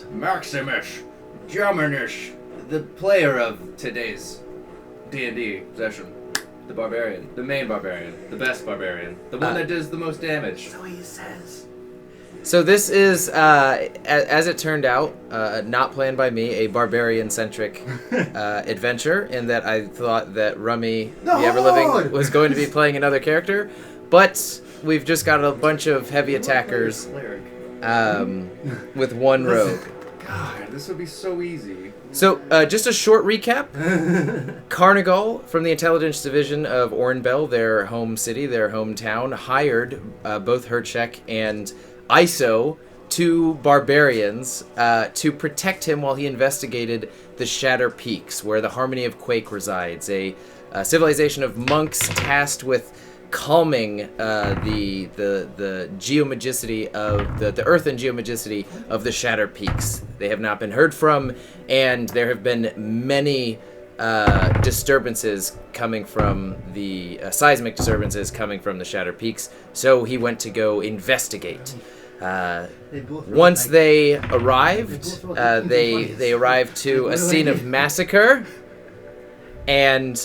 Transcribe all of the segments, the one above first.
Maximus, Dominus, the player of today's D&D session. The Barbarian, the main Barbarian, the best Barbarian, the one that does the most damage. So he says. So this is, as it turned out, not planned by me, a Barbarian-centric adventure, in that I thought that Rummy, the Everliving, was going to be playing another character, but we've just got a bunch of heavy attackers with one rogue. God, this would be so easy. So, just a short recap. Carnigal, from the intelligence division of Ornbell, their home city, their hometown, hired both Hercheck and ISO, two barbarians, to protect him while he investigated the Shatter Peaks, where the Harmony of Quake resides, a civilization of monks tasked with calming the geomagicity of the earth and geomagicity of the Shatter Peaks. They have not been heard from, and there have been many disturbances coming from the seismic disturbances coming from the Shatter Peaks. So he went to go investigate. Once they arrived, they arrived to a scene of massacre. And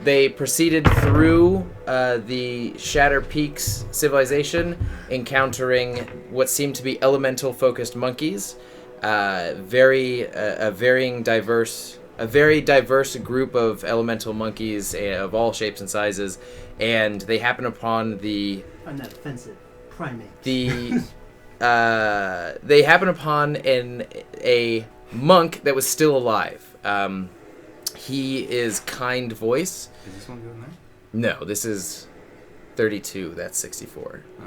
they proceeded through the Shatter Peaks civilization, encountering what seemed to be elemental-focused monkeys. A very diverse group of elemental monkeys of all shapes and sizes, and they happen upon the. I'm not offensive. Primate. They happen upon a monk that was still alive. He is Kind Voice. Is this one going there? No, this is 32. That's 64. Oh.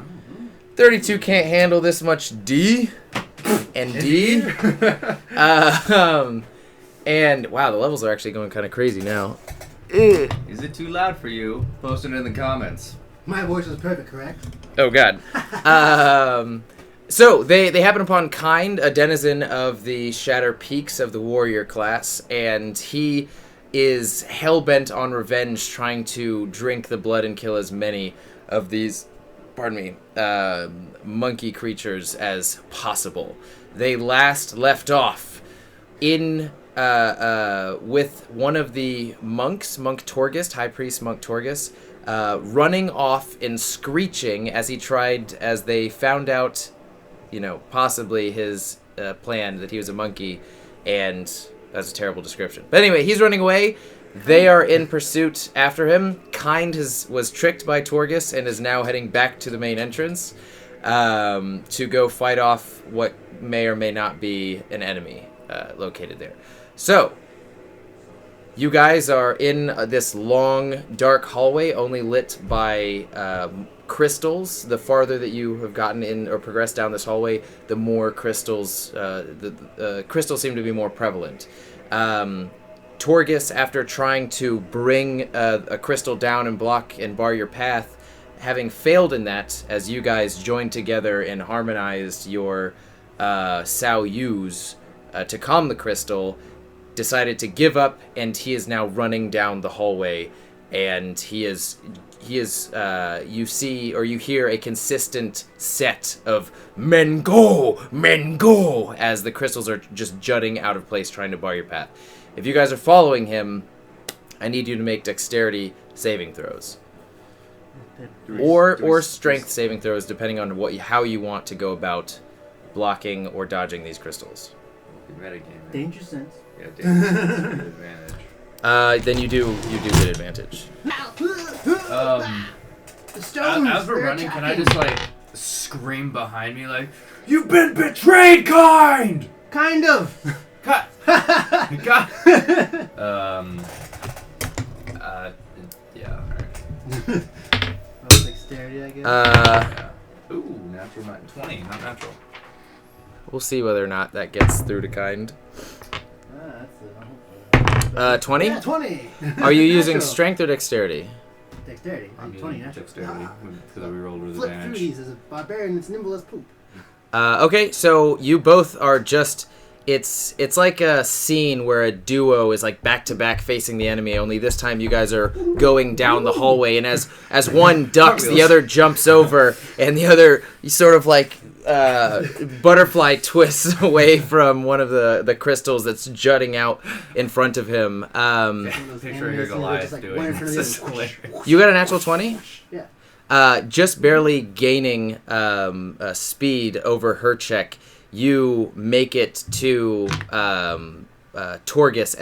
32 can't handle this much D and D. And wow, the levels are actually going kind of crazy now. Is it too loud for you? Post it in the comments. My voice was perfect, correct? Oh God. So they happen upon Kind, a denizen of the Shatter Peaks of the warrior class, and he is hell-bent on revenge, trying to drink the blood and kill as many of these, monkey creatures as possible. They last left off in with one of the monks, Monk Torghast, High Priest Monk Torghast, running off and screeching as they found out, possibly his plan that he was a monkey, and that's a terrible description. But anyway, he's running away. They are in pursuit after him. Kind was tricked by Torghast and is now heading back to the main entrance to go fight off what may or may not be an enemy located there. So, you guys are in this long, dark hallway, only lit by crystals. The farther that you have gotten in or progressed down this hallway, the more crystals, the crystals seem to be more prevalent. Torghast, after trying to bring a crystal down and block and bar your path, having failed in that, as you guys joined together and harmonized your Saoyus to calm the crystal, decided to give up, and he is now running down the hallway, and he is you see or you hear a consistent set of men go, as the crystals are just jutting out of place trying to bar your path. If you guys are following him, I need you to make dexterity saving throws. Or strength saving throws, depending on how you want to go about blocking or dodging these crystals. Danger sense. Yeah, danger sense. Good advantage. Then you do get advantage. As we're running, can I just scream behind me "You've been betrayed, Kind"? Kind of. Cut. Yeah. Alright. Dexterity, I guess. Yeah. Ooh, natural 20, not natural. We'll see whether or not that gets through to Kind. That's 20? Yeah, 20. Are you using strength or dexterity? Dexterity. I'm 20 using natural. dexterity because we rolled with Flip advantage. through these as a barbarian that's nimble as poop. Okay, so you both are just it's like a scene where a duo is like back to back facing the enemy. Only this time you guys are going down the hallway, and as one ducks, the other jumps over, and the other sort of like butterfly twists away from one of the crystals that's jutting out in front of him. Picture your Goliath doing this. You got a natural 20? Yeah. Just barely gaining speed over Hercheck. You make it to Torgus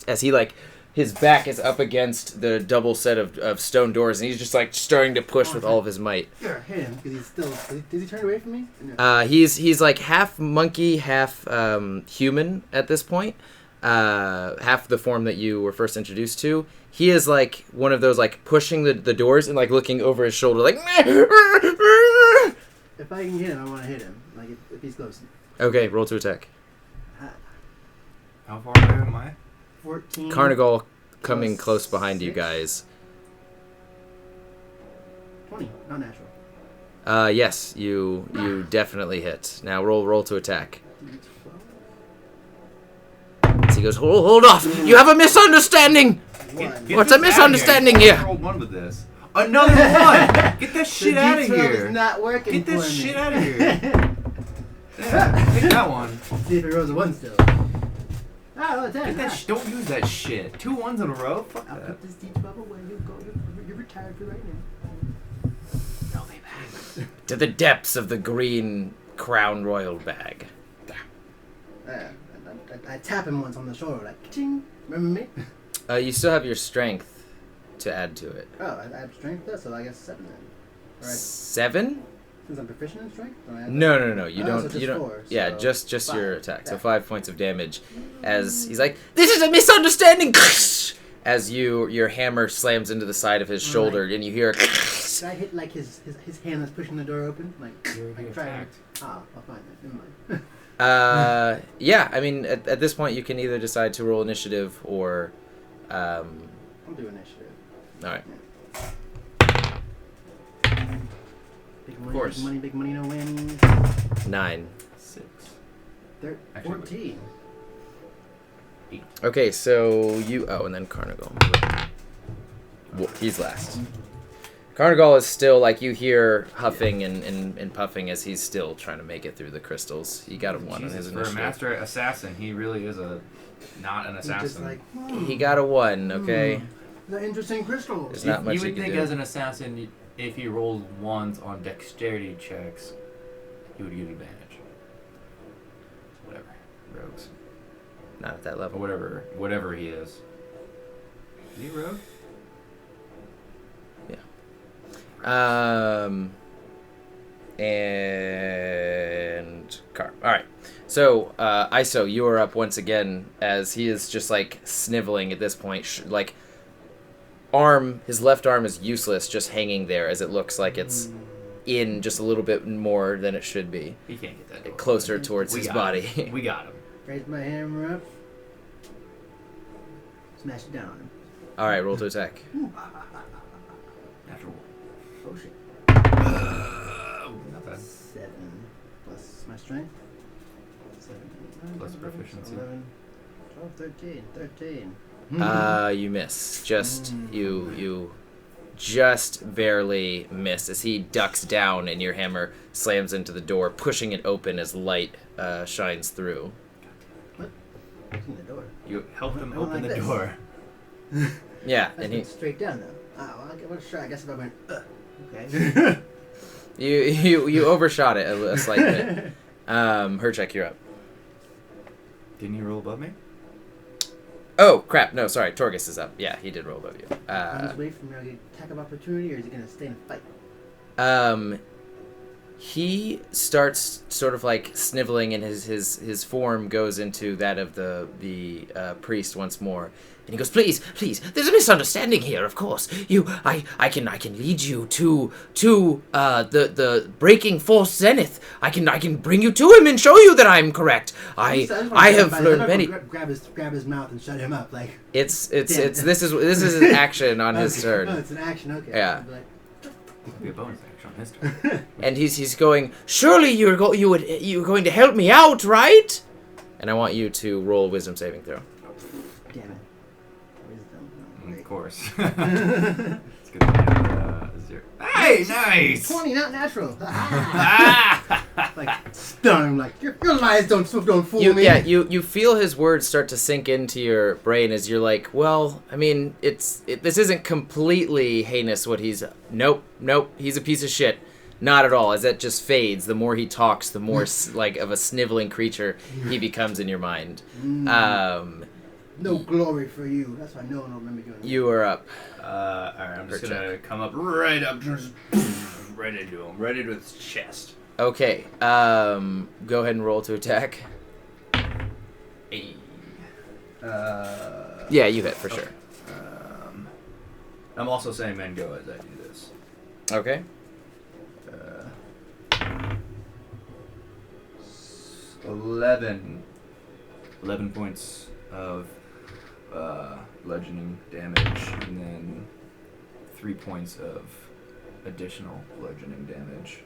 as he like his back is up against the double set of stone doors, and he's just like starting to push with all of his might. Sure, hit him because he's still. Does he turn away from me? No. He's like half monkey, half human at this point. Half the form that you were first introduced to. He is like one of those like pushing the doors and like looking over his shoulder like. If I can hit him, I want to hit him. Like if he's close. Okay, roll to attack. How far away am I? 14. Carnigal coming plus close behind you 6. guys. 20, not natural. Yes, you definitely hit. Now roll to attack. So he goes, hold off! You have a misunderstanding! What's a misunderstanding here? I rolled 1 with this. Another 1! Get that shit out of here! Is not working. Get that for shit me. out of here! Yeah, take that one. See if it rolls a 1 still. Ah, oh, 10. Get that don't use that shit. 2 1s in a row? Fuck I'll that. put this D12 away. You go. You're retired for right now. I'll be back. To the depths of the green crown royal bag. I tap him once on the shoulder, like, ching. Remember me? You still have your strength to add to it. Oh, I have strength though, so I guess 7 then. All right. 7? Since I'm proficient in strength? Or I have No. You Oh, don't. so just you don't. 4, Yeah, so just 5. your attack. So Yeah. 5 points of damage. As he's like, "This is a misunderstanding." As your hammer slams into the side of his shoulder, and you hear. Did I hit like his hand that's pushing the door open? Like You're trying. attacked. Ah, I'll find that. Never mind. Yeah. I mean, at this point, you can either decide to roll initiative or. I'll do initiative. All right. Big money, course. big money, no wins. 9. 6. Actually, 14. Okay, so you. Oh, and then Carnigal. He's last. Carnigal is still like you hear huffing and puffing as he's still trying to make it through the crystals. He got a 1 on his Jesus, for a initiative. master assassin, he really is not an He's just assassin. like, He got a 1. Okay. the interesting crystal. There's not much you you would can think do. as an assassin, if he rolled 1s on dexterity checks, he would get advantage. Whatever. Rogues. Not at that Or level. whatever he is. Is he a rogue? And Car. All right. So, Iso, you are up once again as he is just like sniveling at this point. Like, his left arm is useless, just hanging there as it looks like it's in just a little bit more than it should be. He can't get that door. Closer towards We his got body. him. We got him. Raise my hammer up. Smash it down on him. All right, roll to attack. Natural. Oh shit. Not bad. 7 plus my strength. 7, 8, 9, Plus 10, proficiency. 11, 12, 13. You miss. You just barely miss as he ducks down and your hammer slams into the door, pushing it open as light shines through. Open the door. You helped him I went open like the this. door. Yeah, That's and he straight down though. Oh, well, I'll give it a shot. I guess if I went, okay. you overshot it a slight bit. Hercheck, you're up. Didn't he roll above me? Oh crap! No, sorry. Torgus is up. Yeah, he did roll above you. I'm just waiting for him to get attack of opportunity, or is he gonna stay and fight? He starts sort of like sniveling, and his form goes into that of the priest once more. And he goes, please, there's a misunderstanding here, of course. I can lead you to the breaking force zenith. I can bring you to him and show you that I'm correct. I have learned many. Grab his mouth and shut him up. Like This is an action on his turn. Oh, it's an action. Okay. Yeah. Like, It'd be a bonus action on his turn. And he's going, surely you're going to help me out, right? And I want you to roll a wisdom saving throw. Damn it. Wisdom. No, Of wait. course. It's good to be 0. Hey, nice! 20, not natural. Ah! Like, stun him, like, your lies don't fool me. Yeah, you feel his words start to sink into your brain as you're like, well, I mean, this isn't completely heinous what he's... Nope, he's a piece of shit. Not at all. As that just fades, the more he talks, the more like of a sniveling creature he becomes in your mind. No glory for you. That's why no one will remember you. You are up. Alright, I'm just Hercheck. gonna come up Right up, just right into him, right into his chest. Okay. Go ahead and roll to attack. Hey. Yeah, you hit for sure. I'm also saying men go as I do this. Okay. 11 points of bludgeoning damage, and then 3 points of additional bludgeoning damage.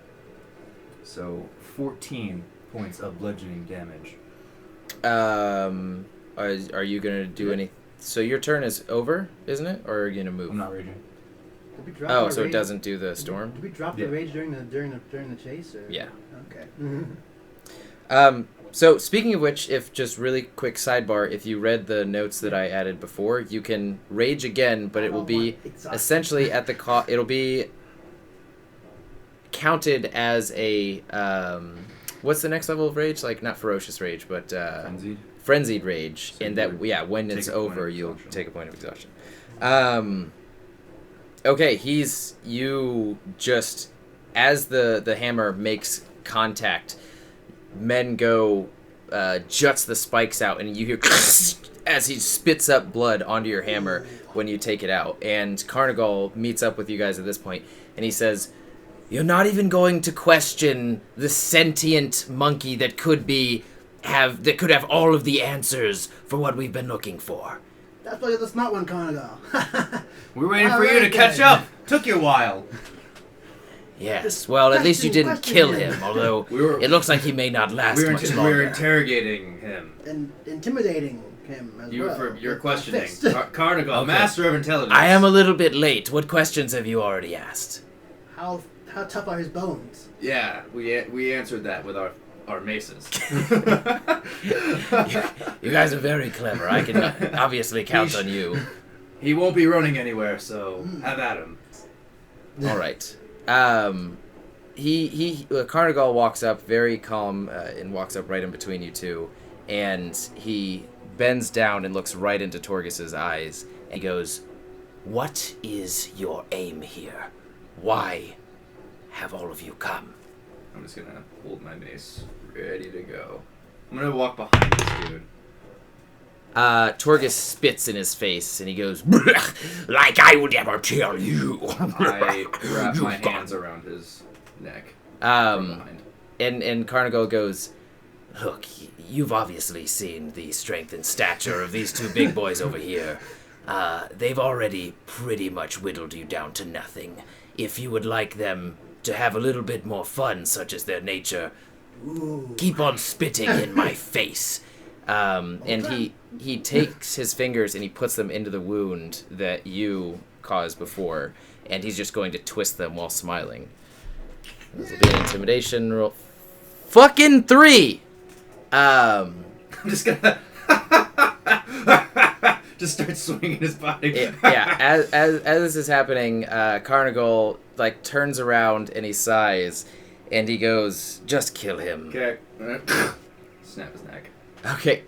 So 14 points of bludgeoning damage. Are you gonna do any? So your turn is over, isn't it? Or are you gonna move? I'm not raging. Did we drop Oh, our so it rage? doesn't do the storm? Did we drop Yeah. the rage during the chase? Or? Yeah. Okay. So speaking of which, if just really quick sidebar, if you read the notes that I added before, you can rage again, but it will be essentially at the it'll be counted as a what's the next level of rage? Like not ferocious rage, but frenzied rage. So and that when take it's a point over, of you'll exhaustion. take a point of exhaustion. Okay, you just as the hammer makes contact, men go juts the spikes out, and you hear as he spits up blood onto your hammer when you take it out. And Carnival meets up with you guys at this point, and he says, "You're not even going to question the sentient monkey that could have all of the answers for what we've been looking for." That's why you're the smart one, Carnival. We're waiting for you to catch up. Took you a while. Yes, well, at least you didn't Question kill him. him, although We were- it looks like he may not last much We were longer. interrogating him. And intimidating him as You well. for your with my questioning. fist. Carnival, Okay. master of intelligence. I am a little bit late. What questions have you already asked? How tough are his bones? Yeah, we answered that with our maces. You guys are very clever. I can obviously count on you. He won't be running anywhere, so have at him. All right. Carnival walks up very calm and walks up right in between you two, and he bends down and looks right into Torgus's eyes, and he goes, "What is your aim here? Why have all of you come?" I'm just gonna hold my mace ready to go. I'm gonna walk behind this dude. Torgus spits in his face, and he goes, "Like I would ever tell you." I wrap my You've got- hands around his neck from behind. And Carnival goes, "Look, you've obviously seen the strength and stature of these two big boys over here. They've already pretty much whittled you down to nothing. If you would like them to have a little bit more fun, such as their nature, keep on spitting in my face." And he takes his fingers and he puts them into the wound that you caused before, and he's just going to twist them while smiling. This will be an intimidation roll. Fucking 3! I'm just gonna just start swinging his body. As this is happening, Carnival like turns around and he sighs, and he goes, "Just kill him." Okay. Snap his neck. Okay.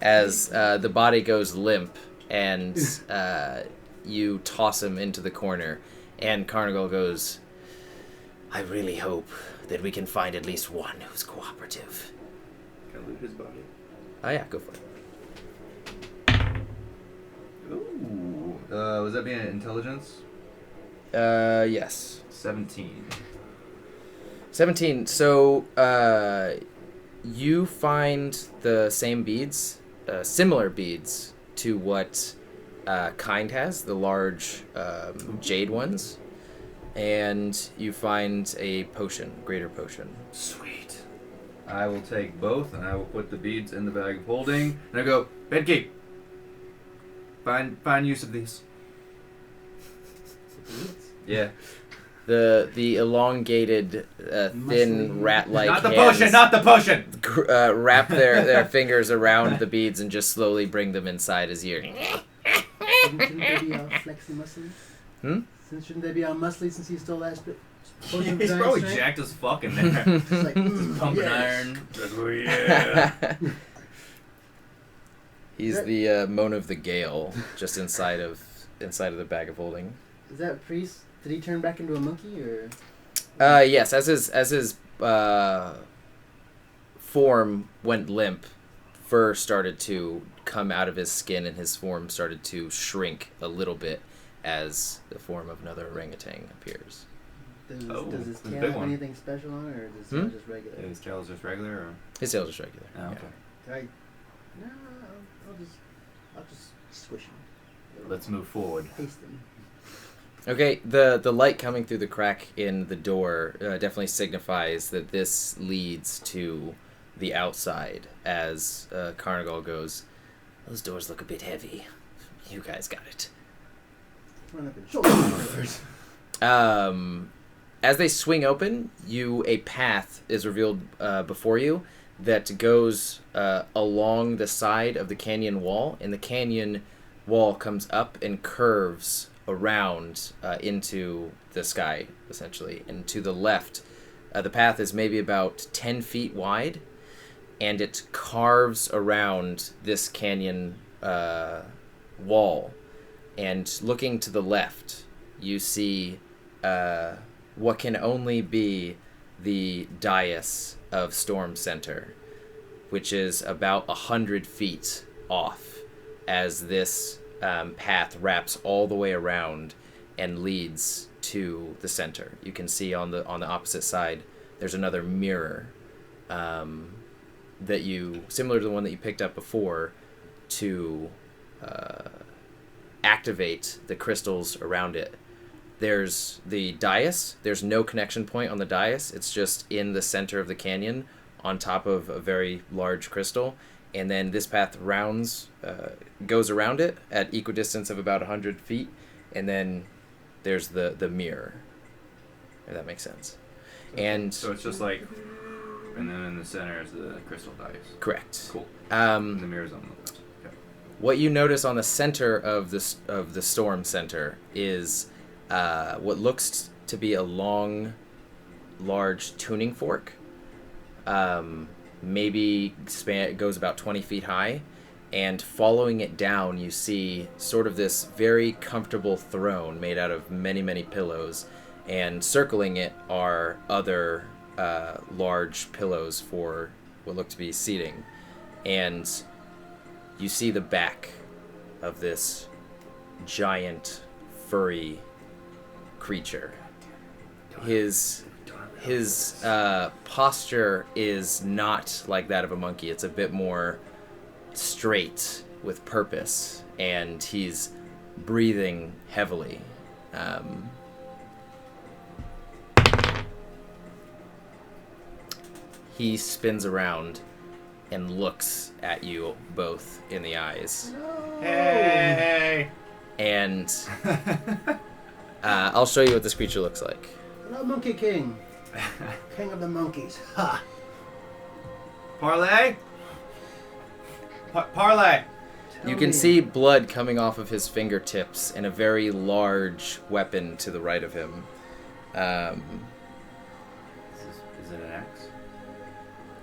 As the body goes limp, and you toss him into the corner, and Carnival goes, "I really hope that we can find at least one who's cooperative." Can I loot his body? Oh yeah, go for it. Ooh. Was that being an intelligence? Yes. 17. 17. So, you find the same beads, similar beads to what Kind has, the large jade ones. and you find a potion, greater potion. Sweet. I will take both, and I will put the beads in the bag of holding, and I go, Bedkeep, find use of these. Yeah. The elongated, thin rat-like Not the hands potion, not the potion! wrap their fingers around the beads and just slowly bring them inside his ear. Shouldn't they be all flexy muscly? Shouldn't they be all muscly since he stole that spit? Yeah, he's probably jacked as fuck in there. It's like, Pumping yes. iron. Oh, yeah. He's the moan of the gale, just inside of the bag of holding. Is that priest? Did he turn back into a monkey or? Yes. As his form went limp, fur started to come out of his skin, and his form started to shrink a little bit as the form of another orangutan appears. Does his the tail big have one. anything special on it, or is his tail just regular? His tail's just regular, or? His tail's just regular. Oh, okay. Right. No, I'll just squish him. Let's move forward. Taste him. Okay, the light coming through the crack in the door definitely signifies that this leads to the outside. As Carnival goes, those doors look a bit heavy. You guys got it. Run up and shoulder. As they swing open, a path is revealed before you that goes along the side of the canyon wall, and the canyon wall comes up and curves around into the sky, essentially. And to the left, the path is maybe about 10 feet wide, and it carves around this canyon wall. And looking to the left, you see what can only be the dais of Storm Center, which is about 100 feet off, as this path wraps all the way around and leads to the center. You can see on the opposite side, there's another mirror that similar to the one that you picked up before, to activate the crystals around it. There's the dais. There's no connection point on the dais. It's just in the center of the canyon on top of a very large crystal. And then this path goes around it at equidistance of about 100 feet. And then there's the mirror. If that makes sense. And So it's just like, and then in the center is the crystal dice. correct. Cool. And the mirror's on the left. Okay. What you notice on the center of the Storm Center is what looks to be a long, large tuning fork. Maybe goes about 20 feet high, and following it down, you see sort of this very comfortable throne made out of many, many pillows, and circling it are other large pillows for what look to be seating. And you see the back of this giant, furry creature. His posture is not like that of a monkey. It's a bit more straight with purpose, and he's breathing heavily. He spins around and looks at you both in the eyes. No. Hey! And I'll show you what this creature looks like. Hello, Monkey King. King of the monkeys. Ha! Parlay? Parlay! You can see blood coming off of his fingertips and a very large weapon to the right of him. Is it an axe?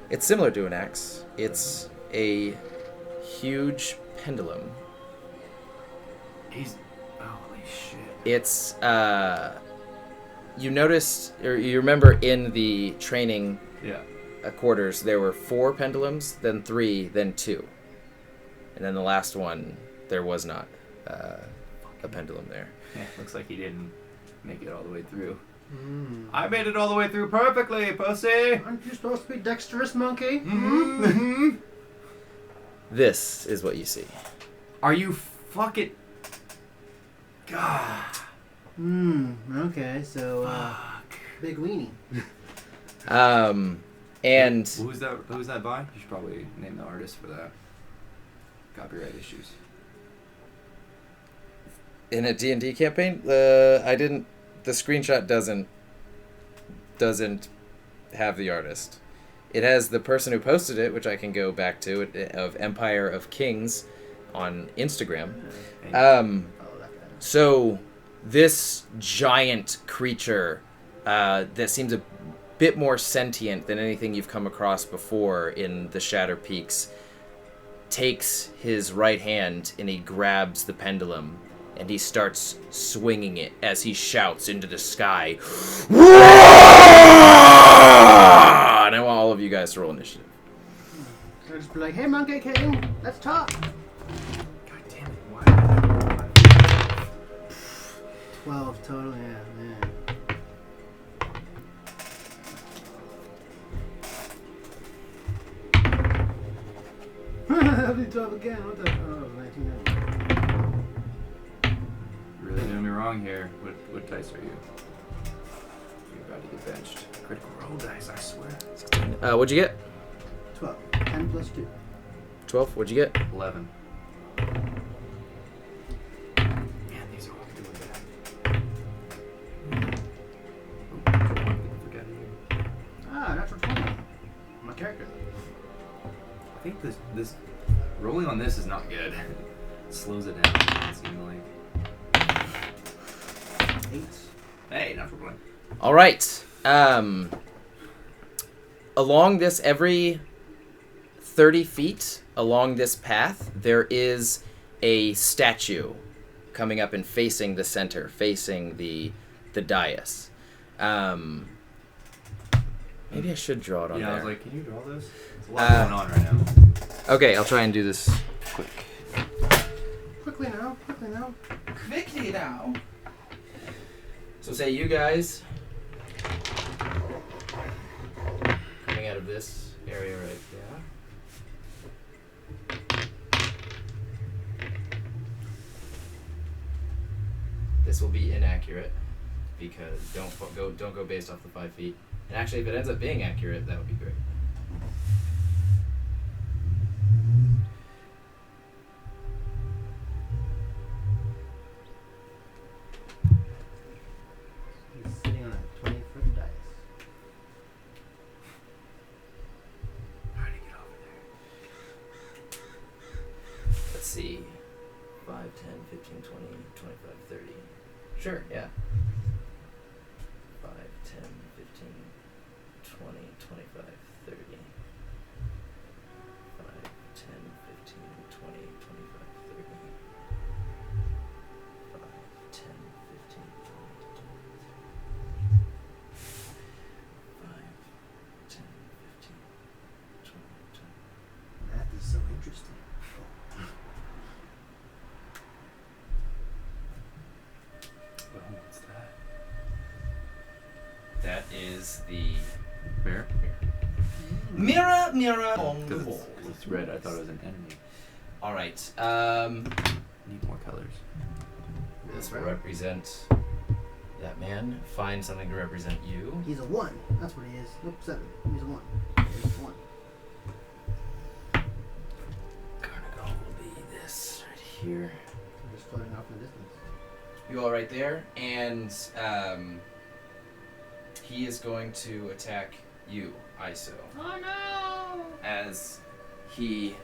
It's similar to an axe. It's a huge pendulum. Holy shit. It's, you noticed, or you remember in the training Yeah. quarters, there were 4 pendulums, then 3, then 2. And then the last one, there was not a pendulum there. Yeah, looks like he didn't make it all the way through. Mm. I made it all the way through perfectly, pussy! Aren't you supposed to be dexterous, monkey? Mm-hmm. This is what you see. Are you fucking... God. Okay, so big weenie. And Who's that by? You should probably name the artist for that. Copyright issues. in a D&D campaign, I didn't. The screenshot doesn't have the artist. It has the person who posted it, which I can go back to, of Empire of Kings on Instagram. So this giant creature that seems a bit more sentient than anything you've come across before in the Shatter Peaks takes his right hand and he grabs the pendulum and he starts swinging it as he shouts into the sky. And I want all of you guys to roll initiative. So just be like, hey, Monkey King, let's talk. God damn it! Why? 12 total, yeah, man. That'll be 12 again. What the? Oh, 19. Really doing me wrong here. What dice are you? You're about to get benched. Critical roll dice, I swear. What'd you get? 12. 10 plus 2. 12. What'd you get? 11. Man, these are all doing bad. Oh, forget it. Ah, natural 20. My character. I think this rolling on this is not good. It slows it down. It seems like. 8. Hey, not for one. All right. Along this, every 30 feet along this path, there is a statue coming up and facing the center, facing the dais. Maybe I should draw it on there. Yeah, I was like, can you draw this? There's a lot going on right now. Okay, I'll try and do this quick. Quickly now. Quickly now. So say you guys coming out of this area right there. This will be inaccurate because don't go based off the 5 feet. And actually, if it ends up being accurate, that would be great. He's sitting on a 20-foot dice. How do you get over there? Let's see. 5, 10, 15, 20, 25, 30. Sure, yeah. 5, 10, 15, 20, 25, 30. 5, 10, 15, 20, 25, 30. 5, 10, 15, 20, 5, 10, 15, 20, 20. Math is so interesting. Oh, what's that? That is the Bear? mirror on the Because wall. it's red. I thought it was an enemy. All right. Need more colors. This will represent that man. Find something to represent you. He's a 1. That's what he is. Nope, 7. He's a 1. He's a 1. Carnival will be this right here. I'm just floating off in the distance. You all right there, and he is going to attack you, Iso. Oh no! As he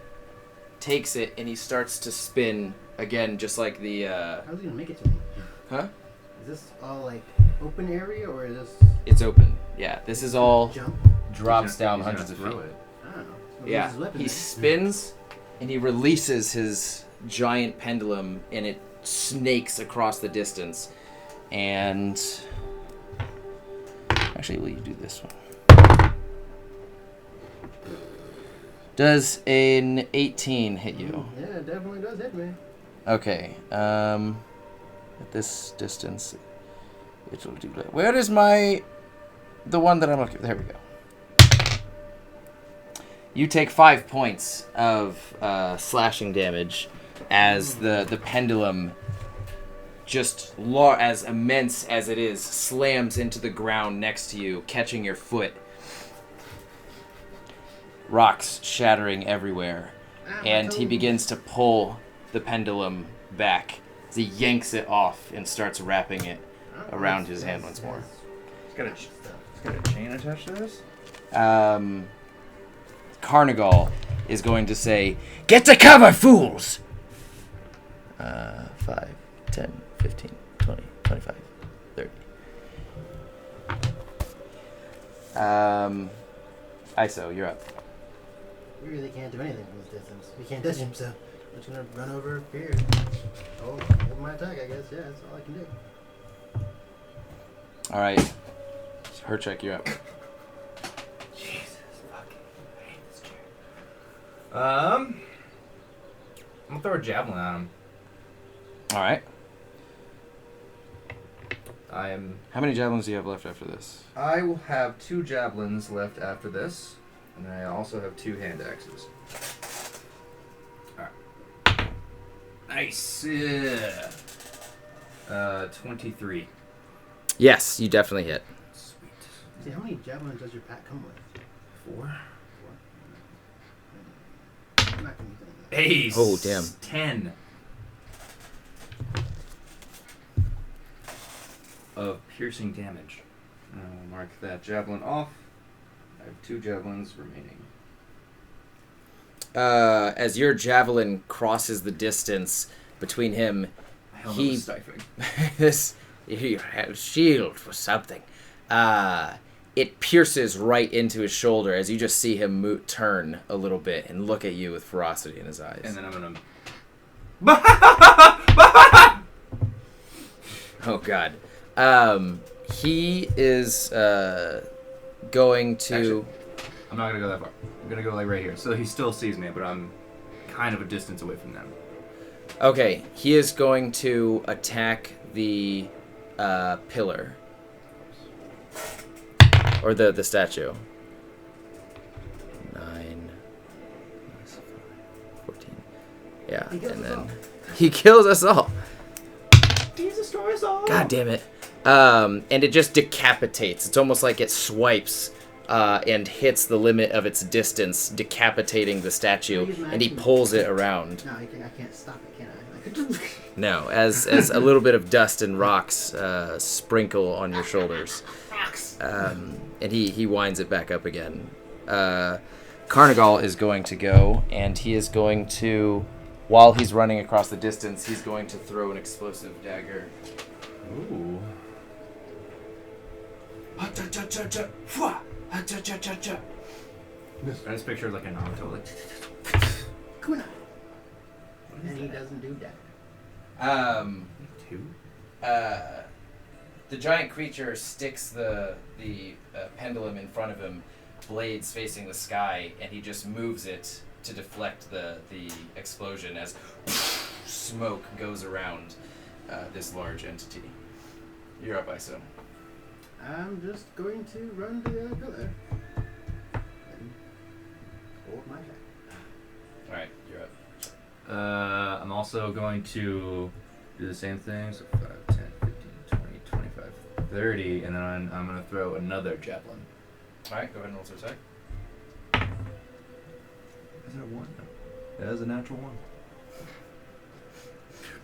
takes it and he starts to spin again, just like the. How's he gonna make it to me? Huh? Is this all like open area or is this It's open. Yeah, this is all jump? drops down He's hundreds of gonna feet. throw it. I don't know. He'll Yeah, use his weapon he then. spins and he releases his giant pendulum and it snakes across the distance. And actually, will you do this one? Does an 18 hit you? Yeah, it definitely does hit me. Okay. At this distance, it will do that. Where is the one that I'm looking? There we go. You take 5 points of slashing damage as the pendulum just as immense as it is, slams into the ground next to you, catching your foot. Rocks shattering everywhere. And he begins to pull the pendulum back as he yanks it off and starts wrapping it around his hand once more. It's got a chain attached to this? Carnigal is going to say, "Get to cover, fools!" 5, 10, 15, 20, 25, 30. ISO, you're up. We really can't do anything from this distance. We can't touch him, so I'm just gonna run over here. Oh, hold my attack, I guess. Yeah, that's all I can do. Alright. Hercheck, you're up. Jesus fucking, I hate this chair. I'm gonna throw a javelin at him. Alright. How many javelins do you have left after this? I will have 2 javelins left after this, and then I also have 2 hand axes. Alright. Nice. 23. Yes, you definitely hit. Sweet. See, how many javelins does your pack come with? 4. I'm not gonna use any of that. Ace. Oh, damn. 10. Of piercing damage. I'll mark that javelin off. I have 2 javelins remaining. As your javelin crosses the distance between him, My helmet was stifling. he had a shield for something. It pierces right into his shoulder as you just see him turn a little bit and look at you with ferocity in his eyes. And then I'm gonna. Oh God. He is going to. Actually, I'm not gonna go that far. I'm gonna go like right here. So he still sees me, but I'm kind of a distance away from them. Okay, he is going to attack the pillar. Or the statue. 9, 14. Yeah, and then he kills us all. He's destroy us all. God damn it. And it just decapitates. It's almost like it swipes and hits the limit of its distance, decapitating the statue, and he pulls it around. No, I can't stop it, can I? No, as a little bit of dust and rocks sprinkle on your shoulders. And he winds it back up again. Carnigal is going to go, and he is going to, while he's running across the distance, he's going to throw an explosive dagger. Ooh. I just picture like a Naruto, like. Kuna. And he doesn't do that. 2. The giant creature sticks the pendulum in front of him, blades facing the sky, and he just moves it to deflect the explosion as smoke goes around this large entity. You're up, ISO. I'm just going to run to the other pillar. And hold my attack. Alright, you're up. I'm also going to do the same thing. So 5, 10, 15, 20, 25, 30, and then I'm going to throw another javelin. Alright, go ahead and roll to attack. Is it a 1? That is a natural 1.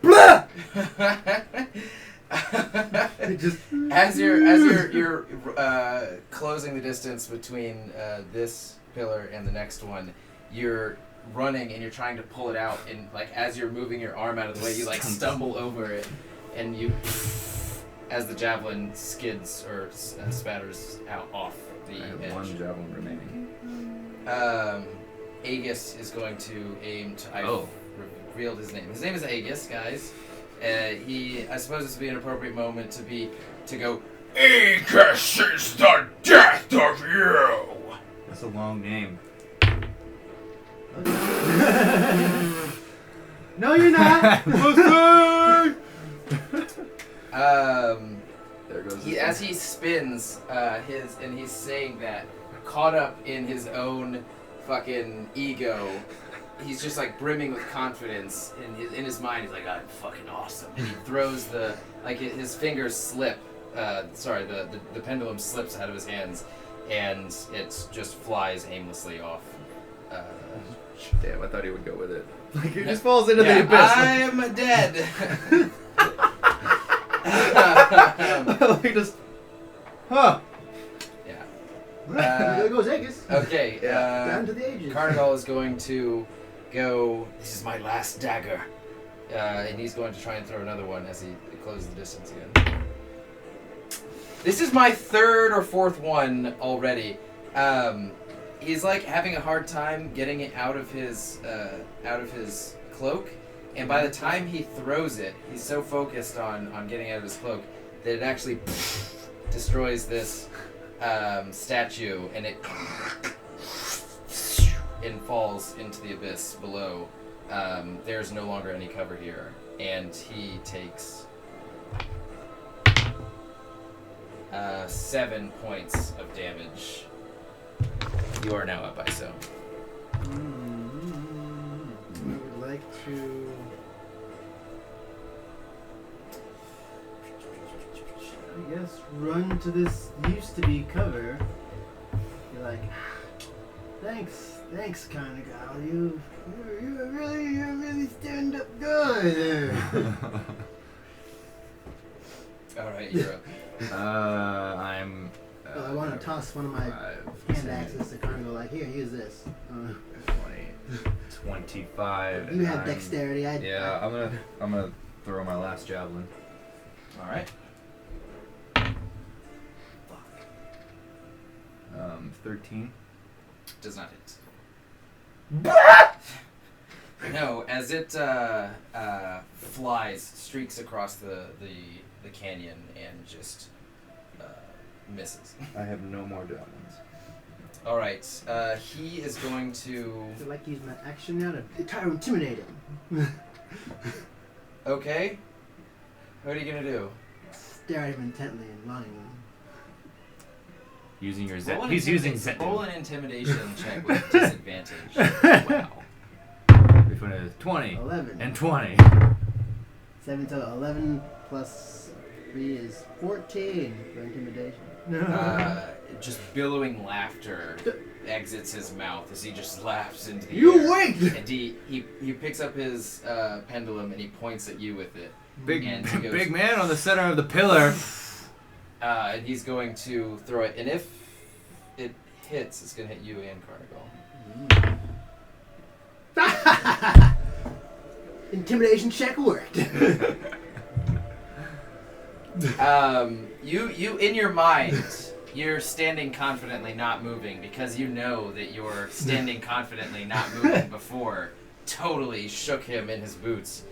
Blah! as you're closing the distance between this pillar and the next one, you're running and you're trying to pull it out, and like as you're moving your arm out of the way, you like stumble over it, and you, as the javelin skids or spatters out off the I have edge. 1 javelin remaining. Aegis is going to aim to. Oh. Revealed his name. His name is Aegis, guys. I suppose this would be an appropriate moment to go. Aegis is the death of you. That's a long name. No, you're not. There goes. As he spins and he's saying that, caught up in his own fucking ego, he's just like brimming with confidence in his mind. He's like, I'm fucking awesome. And he throws his fingers slip. The pendulum slips out of his hands, and it just flies aimlessly off. Damn, I thought he would go with it. Like, he just falls into the abyss. I'm dead. He just, huh? Yeah. There goes Aegis. Okay. Down to the ages. Carnival is going to go. This is my last dagger, and he's going to try and throw another one as he closes the distance again. This is my third or fourth one already. He's like having a hard time getting it out of his cloak, and by the time he throws it, he's so focused on getting out of his cloak that it actually destroys this statue, and it falls into the abyss below. There's no longer any cover here, and he takes 7 points of damage. You are now up, ISO. I would like to. I guess run to this used to be cover. You're like, thanks, kind of gal. You're really stand up good. All right, you're up. I'm. I want to toss one of my hand axes to Carnival. Like, here, use this. 20, 25. You have dexterity. I'm gonna throw my last javelin. All right. 13. Does not hit. No, as it flies, streaks across the canyon and just misses. I have no more javelins. All right, he is going to. I'd like to use my action now to try to intimidate him. Okay. What are you gonna do? Stare at him intently and longingly. Using your He's using Zen. Roll an intimidation check with disadvantage. Wow. Which one is 20? 11. And 20. 7 total. 11 plus 3 is 14 for intimidation. Just billowing laughter exits his mouth as he just laughs into the air. You wait! And he picks up his pendulum and he points at you with it. Big, And he goes, big man on the center of the pillar. And he's going to throw it, and if it hits, it's going to hit you and Carnival. Intimidation check worked. You in your mind, you're standing confidently not moving because you know that your standing confidently not moving before totally shook him in his boots.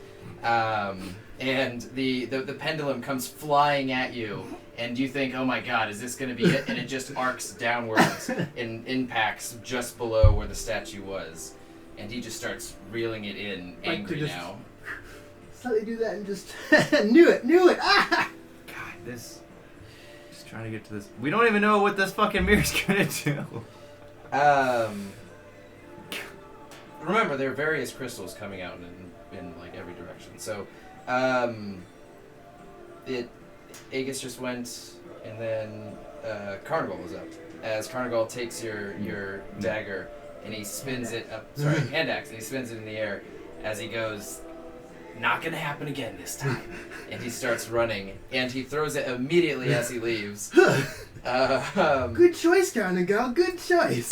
And the pendulum comes flying at you, and you think, oh my god, is this going to be it? And it just arcs downwards and impacts just below where the statue was. And he just starts reeling it in, angry now. Slightly do that and just knew it. Ah! God, this. Just trying to get to this. We don't even know what this fucking mirror's gonna do. Remember, there are various crystals coming out in like every direction. So, Aegis just went, and then Carnival was up. As Carnival takes your dagger and he spins it up. Sorry, hand axe, and he spins it in the air as he goes. Not gonna happen again this time. And he starts running, and he throws it immediately as he leaves. Good choice, Carnival. Good choice.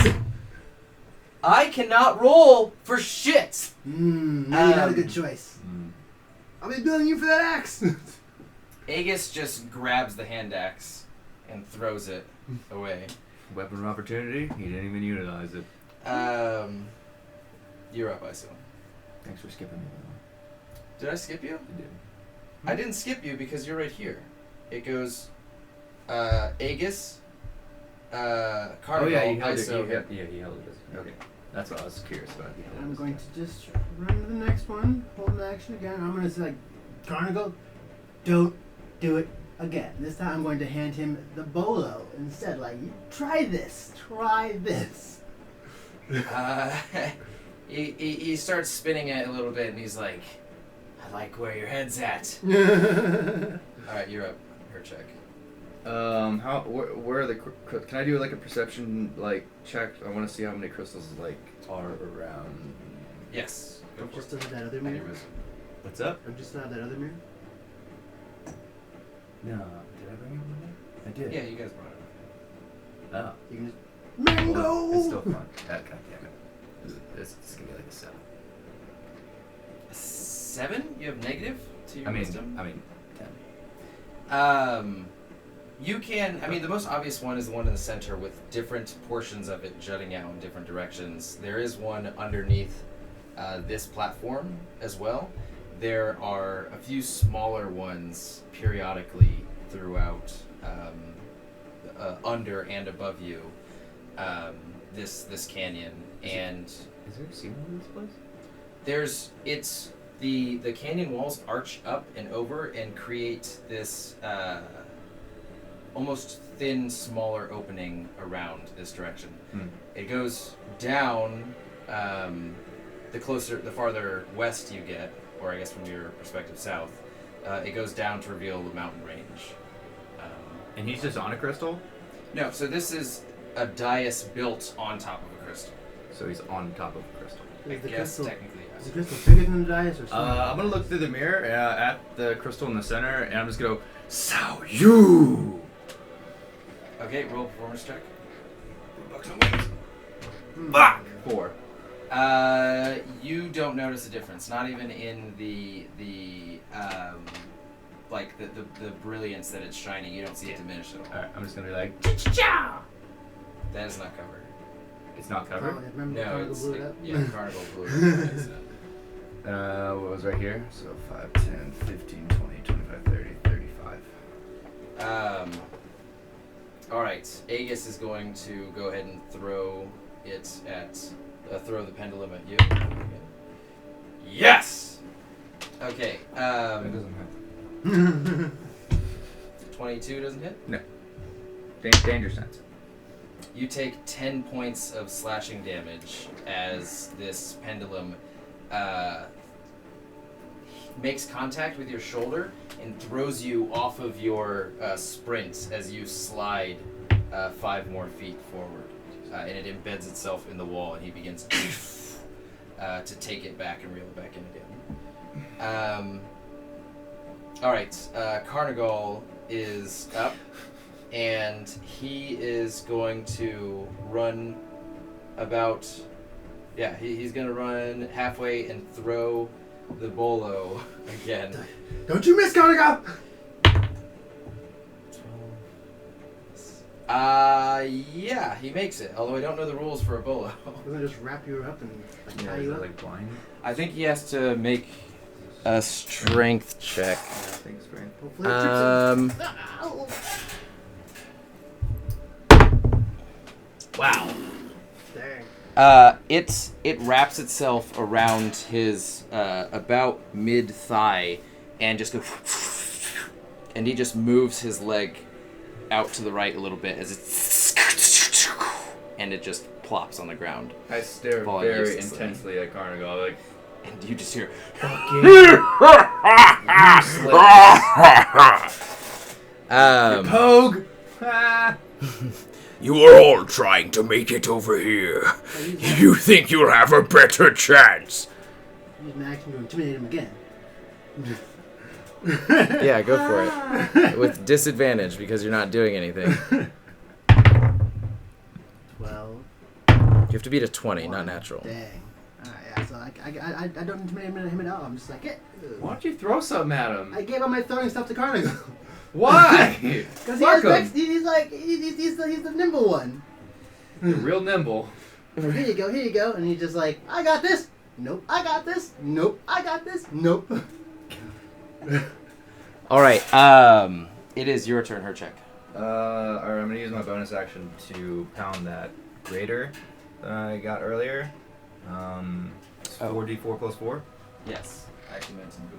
I cannot roll for shit. Maybe not a good choice. I'll be billing you for that axe. Aegis just grabs the hand axe and throws it away. Weapon of opportunity? He didn't even utilize it. You're up, I assume. Thanks for skipping me. Did I skip you? You did. I didn't skip you because you're right here. It goes Aegis, Carnival, Oh yeah, he held ISO. it. He held it. Okay, that's what I was curious about. I'm going to just run to the next one. Hold an action again. I'm going to say, Carnival, don't do it again. This time I'm going to hand him the bolo instead. Like, try this. He starts spinning it a little bit, and he's like, "I like where your head's at." All right, you're up. Hercheck. Where are the? Can I do like a perception check? I want to see how many crystals are around. Yes. Go Don't for you it. still have that other Any mirror? wisdom. What's up? Don't you still have that other mirror? No, did I bring it with me? I did. Yeah, you guys brought it. Oh. You can just Well, mango. it's still fun. God damn it. It's gonna be like a 7. A 7? You have negative to your wisdom? I mean 10. You can. I mean, the most obvious one is the one in the center with different portions of it jutting out in different directions. There is one underneath this platform as well. There are a few smaller ones periodically throughout, under and above you, this canyon. And Is there a ceiling in this place? the canyon walls arch up and over and create this almost thin, smaller opening around this direction. It goes down the farther west you get, or I guess from your perspective south, it goes down to reveal the mountain range. And he's just on a crystal? No, so this is a dais built on top of a crystal. So he's on top of a crystal. I Is the guess crystal, technically is yes. the crystal bigger than the dice or smaller? I'm gonna look through the mirror at the crystal in the center, and I'm just gonna go, "Sao you!" Okay, roll a performance check. Fuck! 4. You don't notice a difference, not even in the brilliance that it's shining. You don't see it diminish at all. Alright, I'm just gonna be like, Cha-cha-cha! That is not covered. it's not Oh, covered. remember No, Carnival it's blew it up? yeah, Carnival blew it up by accident. What was right here? So 5, 10, 15, 20, 25, 30, 35. Alright, Aegis is going to go ahead and throw the pendulum at you. Yes! Okay, It doesn't have 22 doesn't hit? danger sense. You take 10 points of slashing damage as this pendulum makes contact with your shoulder and throws you off of your sprint as you slide 5 more feet forward. And it embeds itself in the wall, and he begins to take it back and reel it back in again. Alright, Carnigal is up, and he is going to run about... Yeah, he's going to run halfway and throw the bolo again. Don't you miss Carnival! Yeah, he makes it. Although I don't know the rules for a bolo. Doesn't it just wrap you up and tie Is you it up? blind? I think he has to make a strength check. Yeah, I think it's great. Hopefully it trips him. Wow. Dang. It wraps itself around his about mid thigh, and just goes, and he just moves his leg out to the right a little bit as it, and it just plops on the ground. I stare Falling very uselessly. intensely at Carnival, like, And you just hear, Pogue! You are all trying to make it over here. You think you'll have a better chance? Use an action to intimidate him again. yeah, go for it. With disadvantage because you're not doing anything. 12. You have to beat a 20, not natural. Dang. Alright, yeah, so I don't intimidate him at all. I'm just like, hey. Why don't you throw something at him? I gave up my throwing stuff to Carnival. Why? Because Fuck him. he's the nimble one. You're real nimble. Here you go. And he's just like, I got this. Nope, I got this. Nope, I got this. Nope. All right. It is your turn, Hercheck. Alright, I'm gonna use my bonus action to pound that grater that I got earlier. It's 4d4 plus 4. Yes. I actually meant to move.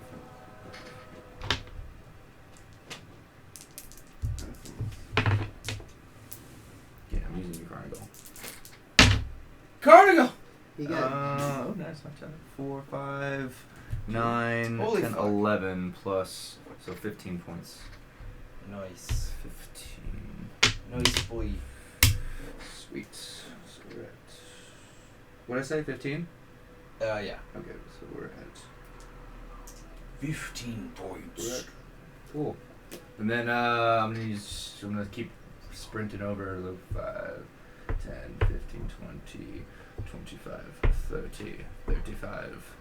Yeah, I'm using your Carnival. Carnival! You got oh, nice. My 10. 4, 5, 9, Holy 10, fuck. 11 plus, so 15 points. Nice. 15. Nice boy. Sweet. So we're at. What did I say? 15? Yeah. Okay, so we're at. 15 points. Cool. And then I'm gonna keep sprinting over the 5, 10, 15, 20, 25, 30, 35.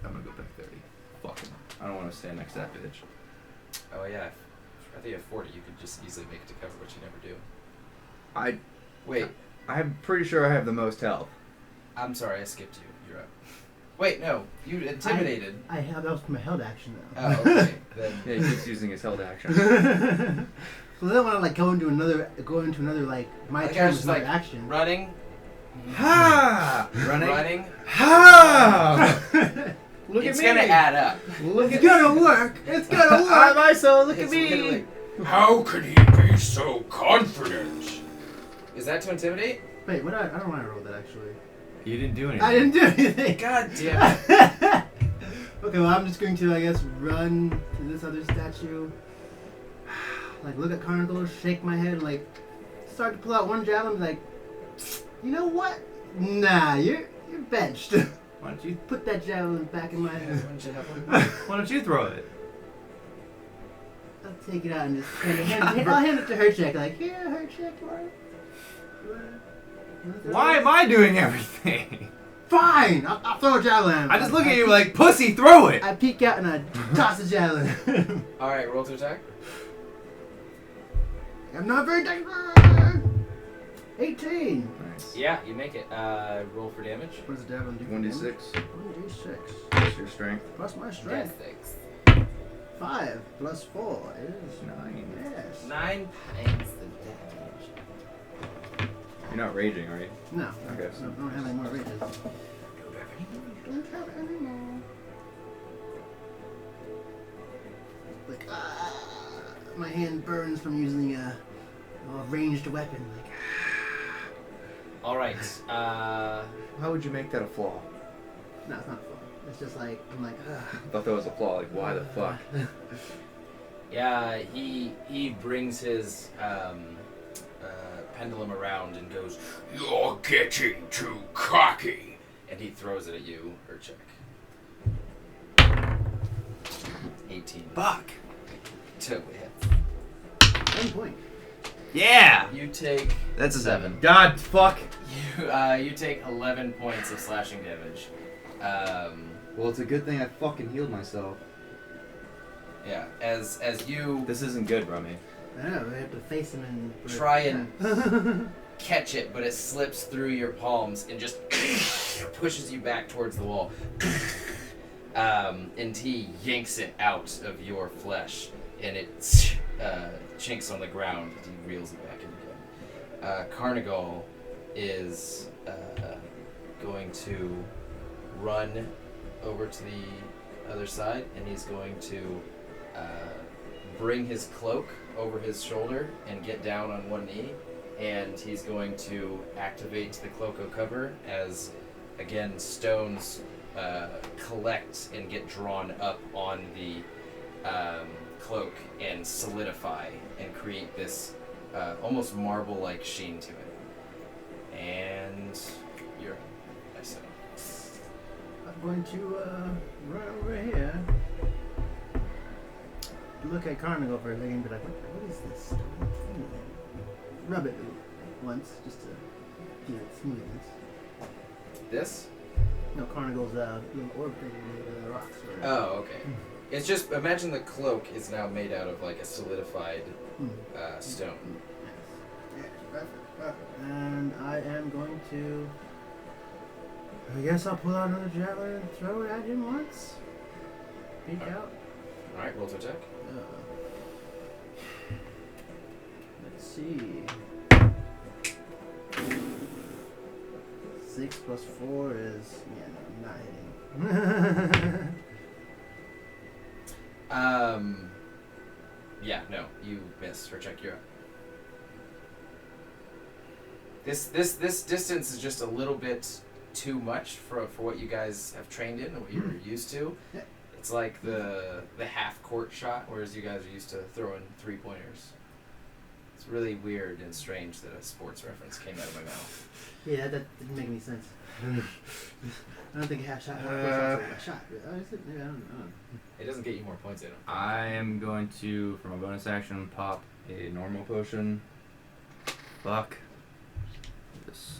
I'm gonna go back 30. Fuck him. I don't want to stand next to that bitch. Oh yeah. I think at 40 you could just easily make it to cover, but you never do. Wait. I'm pretty sure I have the most health. I'm sorry, I skipped you. You're up. Wait, no. You intimidated. I have that was my held action though. Oh, okay. Then Yeah, he keeps using his held action. So I don't want to like go into another like my Like, I turn was with just, my like, action. running. Ha! Running. Ha! Look It's at me. gonna add up. Look It's gonna work. It's gonna work. ISO. Look at It's me. gonna, like- How could he be so confident? Is that to intimidate? Wait, what? I don't want to roll that actually. You didn't do anything. I didn't do anything. God damn it. Okay, well I'm just going to I guess run to this other statue. Like look at Carnival, shake my head, like start to pull out one javelin, like, you know what? Nah, you're benched. Why don't you? Put that javelin back in my head. Why don't you throw it? I'll take it out and just I'll hand it to Hercheck, like, here, Hercheck, Why am I doing everything? Fine! I'll throw a javelin. I just look at you like, pussy, throw it! I peek out and I toss the javelin. Alright, roll to attack. I'm not very dexterous. 18. Nice. Yeah, you make it. Roll for damage. What does the javelin do? 1d6. 1d6. That's your strength. Plus my strength. Six. 5 plus 4 is 9. yes. 9 points of damage. You're not raging, are you? No. Okay, so- No, I don't have any more rages. Don't have any more. Like, my hand burns from using a ranged weapon. Like, Alright, How would you make that a flaw? no, it's not fun. It's just like, I'm like, I thought that was a flaw. Like, why the fuck? yeah, he brings his pendulum around and goes, You're getting too cocky. and he throws it at you, Hercheck. 18. Fuck. Totally hits. 1 point. Yeah! You take That's a 7. God, fuck. you take 11 points of slashing damage. Well, it's a good thing I fucking healed myself. Yeah, as you This isn't good, Rummy. I know, we have to face him and try and catch it, but it slips through your palms and just pushes you back towards the wall. And he yanks it out of your flesh, and it chinks on the ground. He reels it back in again. Carnigal is going to run over to the other side, and he's going to bring his cloak over his shoulder and get down on one knee, and he's going to activate the cloak o' cover as, again, stones collect and get drawn up on the cloak and solidify and create this almost marble-like sheen to it. And you're I said. I'm going to run over here. Look at Carnival for a second and be like, what is this stone thing? Rub it once, just to feel its smoothness. This? No, Carnival's little orb thing with the rocks. Or Oh, okay. It's just, imagine the cloak is now made out of like a solidified stone. Yes, perfect. And I am going to... I guess I'll pull out another javelin and throw it at him once. Peek out. Alright, roll to attack. Let's see. 6 plus 4 is... Yeah, no, I'm not hitting. Yeah, no, you miss. Hercheck, you're up. This distance is just a little bit too much for what you guys have trained in and what you're used to. Yeah. It's like the half court shot, whereas you guys are used to throwing 3-pointers. It's really weird and strange that a sports reference came out of my mouth. Yeah, that didn't make any sense. I don't think a half shot. A shot. Oh, is it? Maybe I don't know. It doesn't get you more points, I don't think. I am going to, for my bonus action, pop a normal potion. Fuck. This.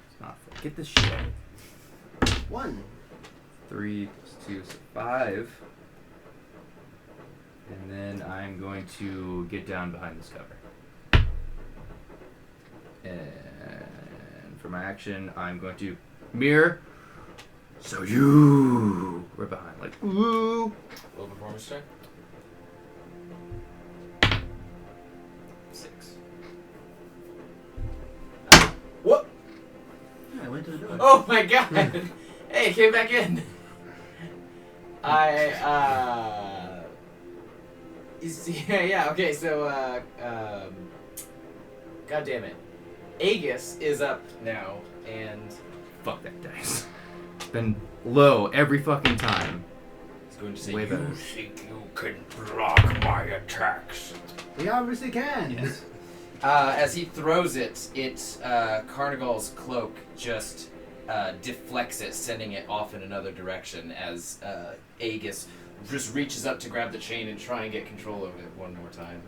It's not fuck. Get this shit out. 1. 3 plus 2 is 5. And then I'm going to get down behind this cover. And for my action, I'm going to mirror. So you were behind, like, ooh. Roll performance check. 6. What? Yeah, I went to the door. Oh my god! Hey, it came back in. You see, yeah, okay, so, God damn it. Aegis is up now, and Fuck that dice. It's been low every fucking time. he's going to say, Way better. You think you can block my attacks? We obviously can. Yes. As he throws it, Carnigal's cloak just deflects it, sending it off in another direction as Aegis just reaches up to grab the chain and try and get control of it one more time.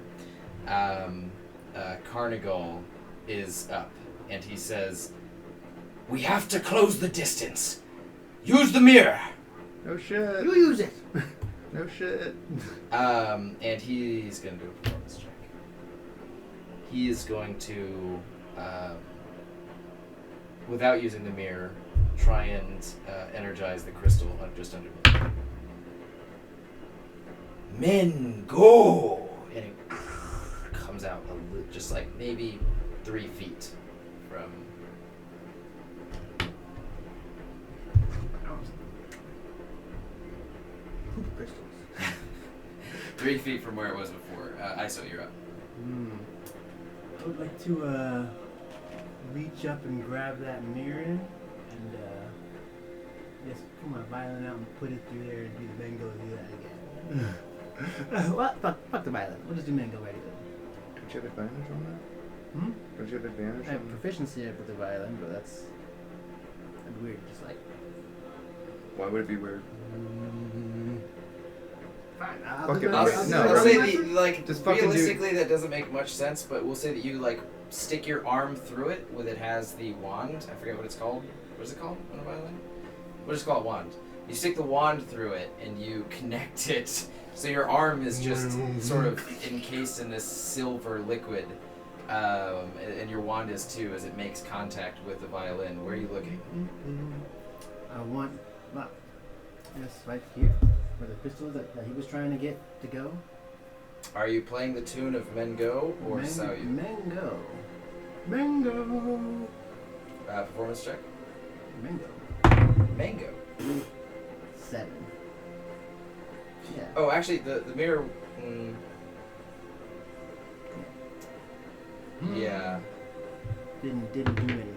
Carnigal is up, and he says, "We have to close the distance. Use the mirror." No shit. You use it. No shit. And he's going to do a performance check. He is going to, without using the mirror, try and energize the crystal just underneath. Men, go! And it comes out just like maybe 3 feet from... Poop crystals. 3 feet from where it was before. ISO, you're up. I would like to reach up and grab that mirror and just pull my violin out and put it through there and do the mango and do that again. What? Fuck the violin. We'll just do mango right away. Don't you have advantage on that? Hmm? Don't you have advantage I have proficiency with the violin, but that's weird. Just like. Why would it be weird? Fine. Fuck it, I'll Right, no, say right. that, like, Just fucking do- realistically that doesn't make much sense, but we'll say that you, like, stick your arm through it when it has the wand. I forget what it's called. What is it called on a violin? What is it called? Wand. You stick the wand through it and you connect it, so your arm is just sort of encased in this silver liquid, and your wand is too, as it makes contact with the violin. Where are you looking? I want, well, yes, right here, where the crystal that he was trying to get to go. Are you playing the tune of Men Go or Sao Yu? Mango. Mango. Performance check. Mango. Mango. 7. Yeah. Oh, actually, the mirror. Yeah. Didn't do anything.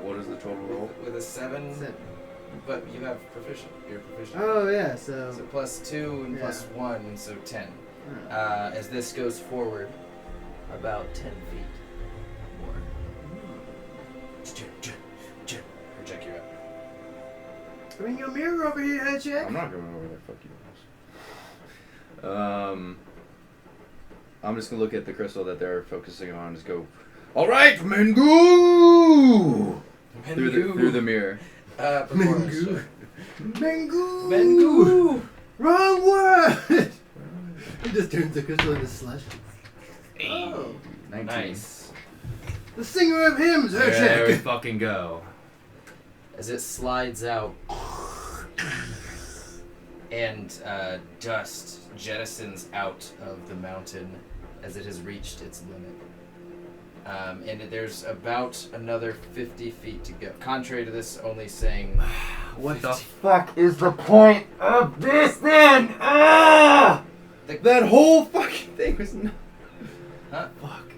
What is the total roll? With a 7, 7. but you have proficient. You're proficient. Oh yeah, so. So plus 2 and Yeah. plus 1, so 10. Oh. As this goes forward, about 10 feet more. Hercheck, you're up. Bring your mirror over here, Hercheck. I'm not going over there. Fuck you. I'm just gonna look at the crystal that they're focusing on and just go, all right, Mengu! Through the mirror. Performance check. Mango. Mengu! Wrong word. He just turns the crystal into slush. Oh, 19. Nice. the singer of hymns, There we Hercheck. fucking go. As it slides out and dust jettisons out of the mountain as it has reached its limit. And there's about another 50 feet to go. Contrary to this only saying... What the fuck is the point of this then? Ah! That whole fucking thing was no... Huh? Fuck.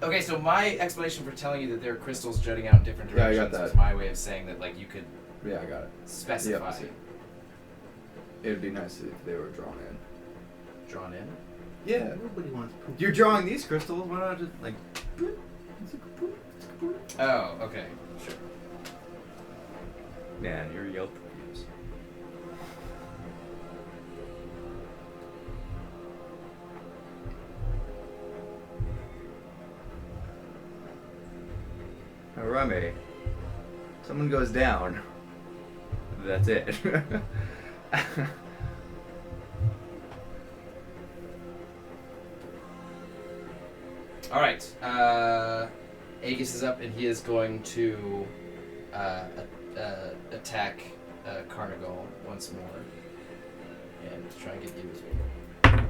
Okay, so my explanation for telling you that there are crystals jutting out in different Yeah, I directions got that. was my way of saying that like you could Yeah, I got it. specify. I see. It'd be nice if they were drawn in. Drawn in. Yeah. Nobody wants poop. You're drawing these crystals. Why not just like? Oh, okay, sure. Man, you're Yelp reviews. Now, Rummy, someone goes down. That's it. All right. Aegis is up, and he is going to attack Carnigal once more, and try and get you as well.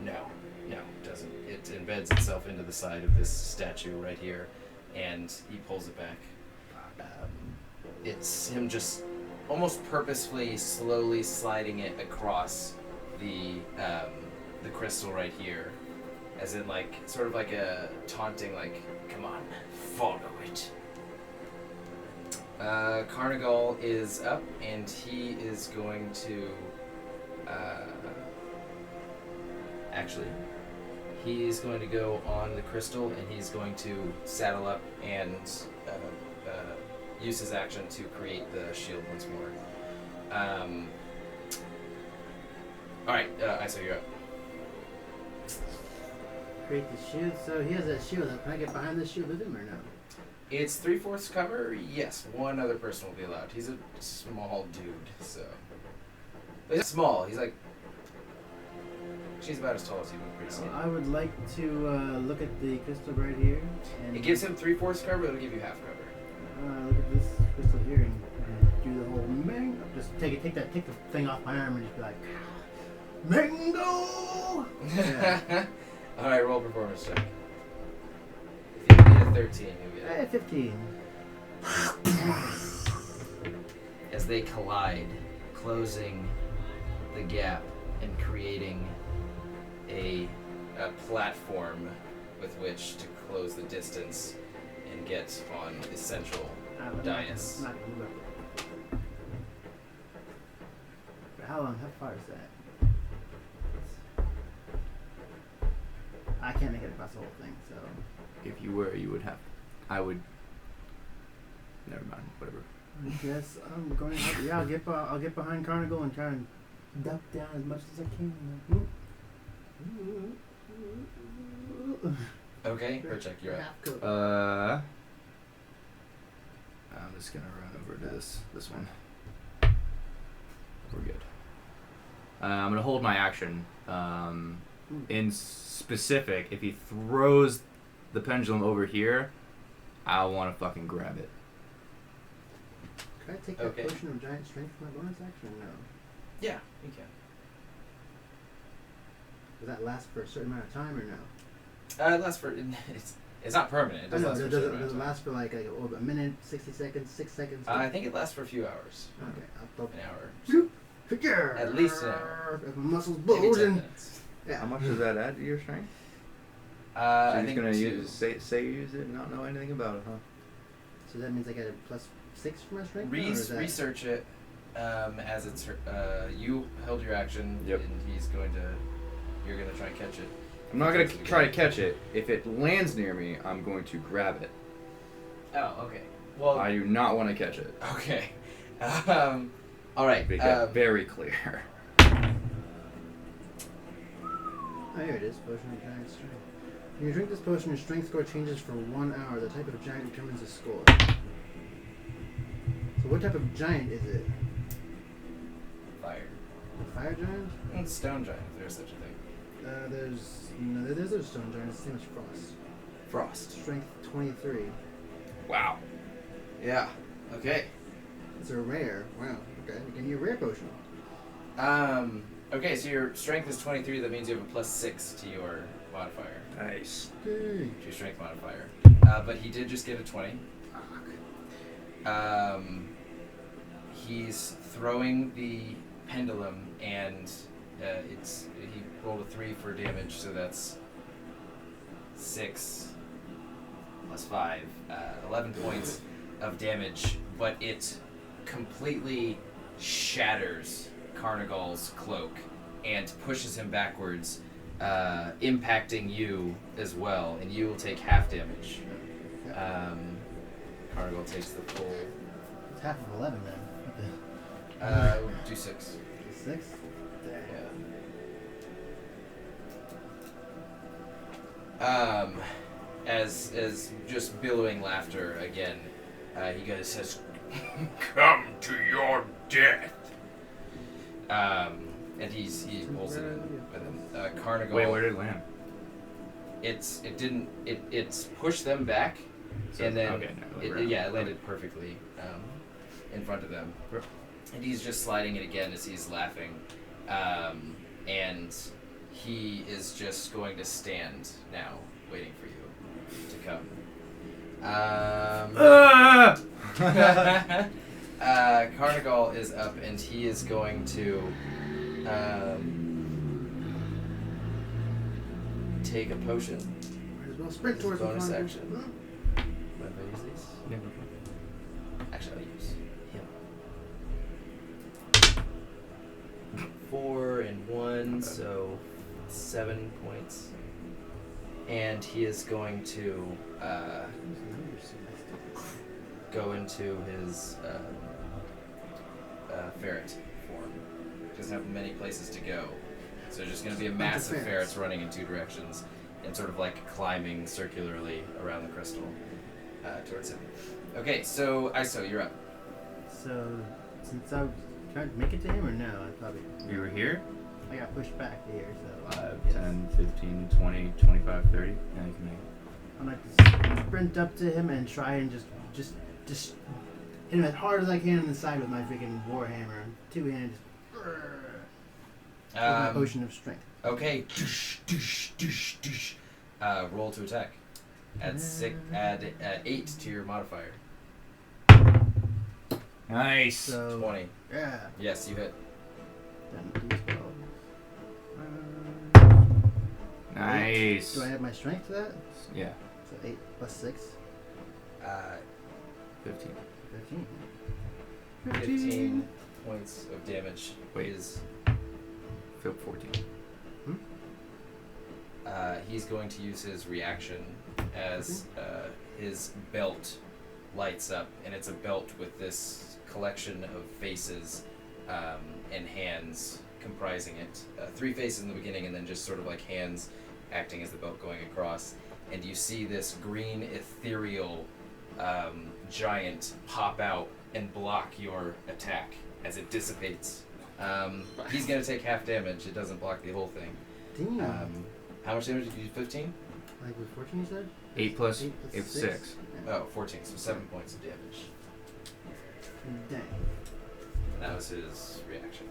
No, it doesn't. It embeds itself into the side of this statue right here, and he pulls it back. It's him just almost purposefully, slowly sliding it across the crystal right here. As in, like, sort of like a taunting, like, come on, follow it. Carnigal is up, and he is going to, actually, he's going to go on the crystal, and he's going to saddle up and use his action to create the shield once more. Alright, Iso, you're up. Create the shield. So he has that shield. Can I get behind the shield with him or no? It's 3/4 cover. Yes, one other person will be allowed. He's a small dude, so. But he's small. He's like. She's about as tall as you, but pretty skinny. I would like to look at the crystal right here. And It gives him 3/4 cover. It'll give you half cover. look at this crystal here and do the whole mango. Just take the thing off my arm and just be like, mango. Yeah. All right, roll performance check. If you get a 13, you'll get it. 15. As they collide, closing the gap and creating a platform with which to close the distance and get on the central dais. Not gonna move up. But how far is that? I can't make it across the whole thing, so. If you were, you would have. I would. Never mind. Whatever. I guess I'm going. Yeah, I'll get behind Carnival and try and duck down as much as I can. Okay, Hercheck, you're up. I'm just gonna run over to this one. We're good. I'm gonna hold my action. In specific, if he throws the pendulum over here, I want to fucking grab it. Can I take that potion of giant strength for my bonus action or no? Yeah, you can. Does that last for a certain amount of time or no? It lasts for. It's not permanent. It does last for a certain amount does of it time. last for like a minute, 60 seconds, 6 seconds? I think it lasts for a few hours. Okay, I'll An hour. At least an hour. If my muscles Maybe 10 bulging. minutes. Yeah. How much does that add to your strength? I You're think just gonna two. say use it and not know anything about it, huh? So that means I get a +6 for my strength? or is that- Research it as it's you held your action, Yep. and you're gonna try and catch it. I'm not gonna try to catch it. If it lands near me, I'm going to grab it. Oh, okay. Well, I do not want to catch it. okay. All right. Make that very clear. Oh, here it is. Potion of giant strength. When you drink this potion, your strength score changes for 1 hour. The type of giant determines the score. So what type of giant is it? Fire. A fire giant? Stone giant, if there's such a thing. There's a stone giant. It's the same as frost. Frost. Strength 23. Wow. Yeah. Okay. It's a rare. Wow. Okay. Give me a rare potion. Okay, so your strength is 23. That means you have a +6 to your modifier. Nice. Dang. To your strength modifier. But he did just get a 20. He's throwing the pendulum, and he rolled a 3 for damage, so that's 6 plus 5, 11 points of damage, but it completely shatters Carnigal's cloak and pushes him backwards, impacting you as well, and you will take half damage. Carnigal takes the full. It's half of 11 then. Do 6. 6? Yeah. As just billowing laughter again, he goes says, Come to your death. and he pulls it in with him. Carnigal. Wait, where did it land? It's pushed them back, So, and then okay, no, it landed perfectly in front of them. And he's just sliding it again as he's laughing, and he is just going to stand now, waiting for you to come. Carnigal is up, and he is going to take a potion. Might as well sprint towards the Bonus front. action. What if I use these? Actually, I'll use him. 4 and 1, so 7 points. And he is going to go into his ferret form. Doesn't have many places to go. So there's just going to be a mass of ferrets running in 2 directions and sort of like climbing circularly around the crystal towards him. Okay, so Iso, you're up. So, since I was trying to make it to him or no, I probably... You were here? I got pushed back here, so... 5, yes. 10, 15, 20, 25, 30. Yeah, you can make it. I'm like to sprint up to him and try and just hit him as hard as I can in the side with my freaking warhammer. 2 hands. With my potion of strength. Okay. Roll to attack. Add 8 to your modifier. Nice. So, 20. yeah. Yes, you hit. Then D12. Nice. Do I have my strength to that? Yeah. So 8 plus 6. 15. 15. 15 points of damage. Wait. Is 14. he's going to use his reaction as his belt lights up, and it's a belt with this collection of faces and hands comprising it. 3 faces in the beginning, and then just sort of like hands acting as the belt going across. And you see this green ethereal giant pop out and block your attack as it dissipates. He's going to take half damage. It doesn't block the whole thing. Damn. How much damage did you do? 15? Like with 14 you said? 8 plus 8 plus 6. Oh, 14, so 7 points of damage. Dang. That was his reaction.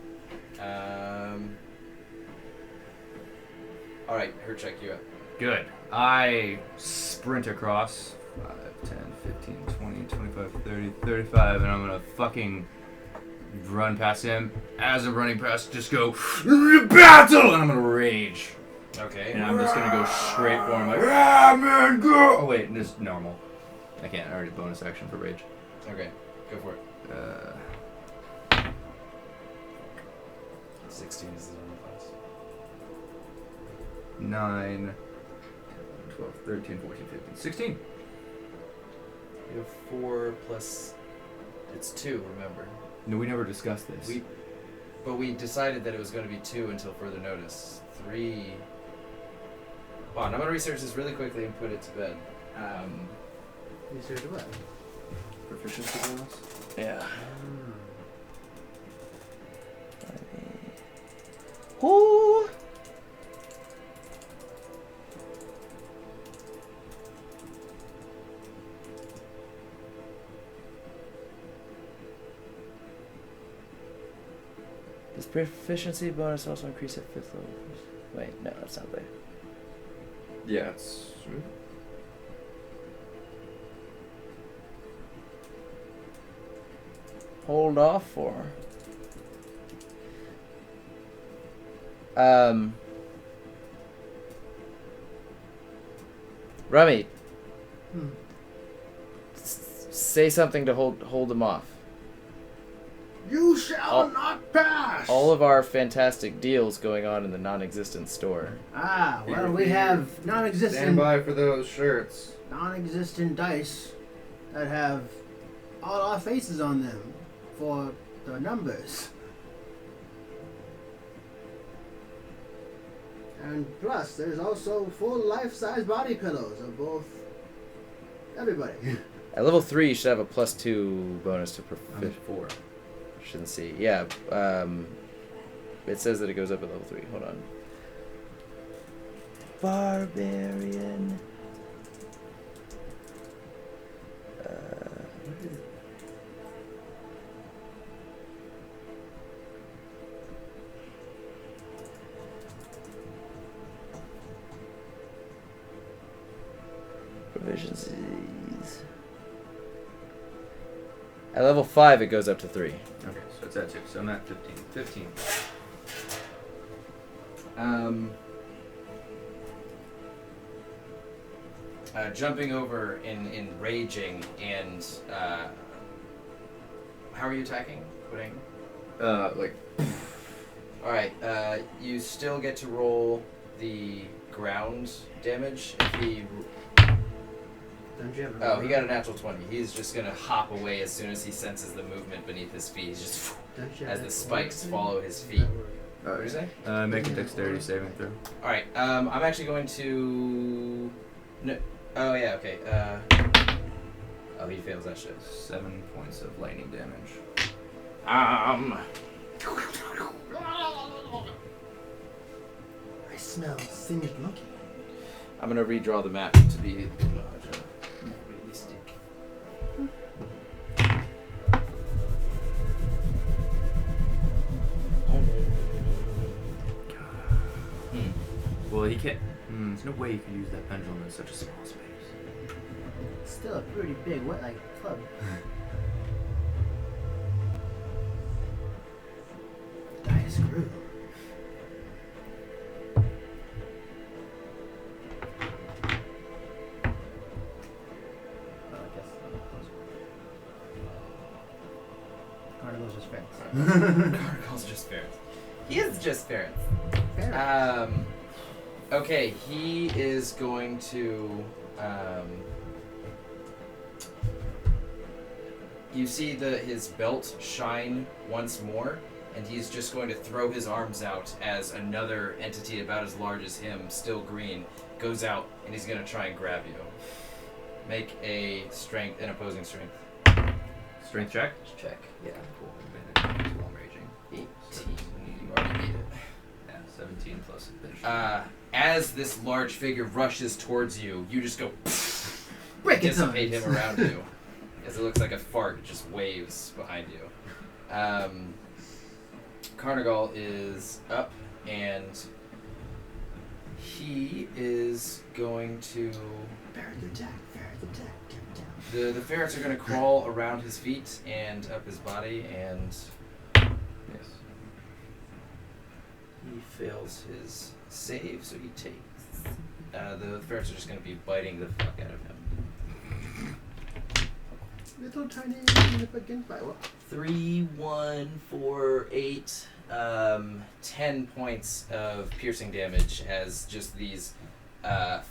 Alright, Hercheck, you up. Good. I sprint across 5, 10, 15, 20, 25, 30, 35, and I'm gonna fucking run past him. As I'm running past, just go, battle! And I'm gonna rage. Okay. And I'm just gonna go straight for him, like, ah, man, go! Oh, wait, this is normal. I can't, I already bonus action for rage. Okay, go for it. 16 is the normal class. 9, 12, 13, 14, 15, 16. You have 4 plus... It's 2, remember. No, we never discussed this. But we decided that it was going to be 2 until further notice. 3... Hold on, I'm going to research this really quickly and put it to bed. Research what? Proficiency bonus? Yeah. Ooh. Does proficiency bonus also increase at 5th level? Wait, no, that's not there. Yeah, it's... Hold off for. Rummy, Hmm. say something to hold him off. You shall All- not pass! All of our fantastic deals going on in the non-existent store. Well, we have Stand non-existent by for those shirts. dice that have all our faces on them for the numbers. And plus, there's also full life-size body pillows of both everybody. At level 3, you should have a +2 bonus to I'm 4. proficiency. Yeah, it says that it goes up at level 3. Hold on. Barbarian. Proficiencies. At level 5, it goes up to 3. Okay, so it's at 2. So I'm at 15. 15. Jumping over in raging and how are you attacking? Putting. Like, All right. You still get to roll the ground damage. If he Don't you have Oh, he got a natural 20. He's just gonna hop away as soon as he senses the movement beneath his feet. He's just Don't you have as the that spikes thing? follow his Does feet. that work? What did you say? make a dexterity saving throw. All right. I'm actually going to. No. Oh yeah. Okay. Oh, he fails that shit. 7 points of lightning damage. I smell singed monkey. I'm gonna redraw the map to be more realistic. Well, he can't. There's no way you can use that pendulum in such a small space. It's still a pretty big, club. Dice grew. Carnival's just ferrets. Carnival's just ferrets. He is just ferrets. Ferrets. Okay, he is going to. You see his belt shine once more, and he's just going to throw his arms out as another entity about as large as him, still green, goes out, and he's going to try and grab you. Make an opposing strength Strength check? check. Yeah. Cool. Advantage while I'm raging. 18. You already beat it. Yeah, 17 plus advantage. As this large figure rushes towards you, you just go Break it dissipate him around you. As it looks like a fart just waves behind you. Carnigal is up, and he is going to... Ferret attack, down. The ferrets are going to crawl around his feet and up his body, and Yes. he fails his save, so he takes... the ferrets are just going to be biting the fuck out of him. Little tiny nip against by what? 3, 1, 4, 8, 10 points of piercing damage as just these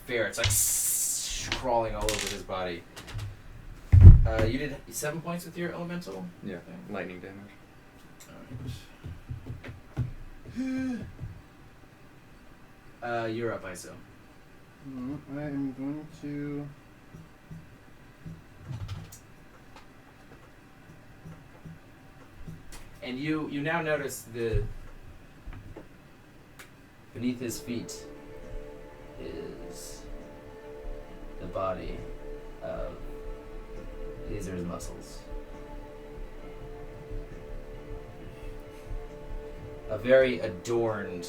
ferrets like crawling all over his body. You did 7 points with your elemental? Yeah, lightning damage. Alright. You're up, ISO. I am going to. And you now notice beneath his feet is the body of these are his muscles. A very adorned,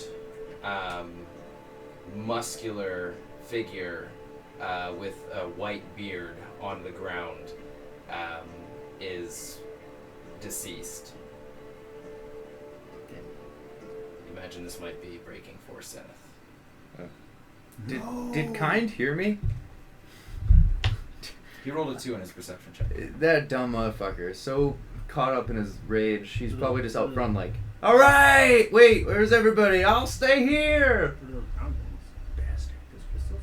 muscular figure with a white beard on the ground is deceased. Imagine this might be breaking for Seth. Did Kind hear me? He rolled a 2 on his perception check. That dumb motherfucker is so caught up in his rage. He's probably just out front like, all right, wait, where's everybody? I'll stay here. Little round things. Bastard. Those crystals?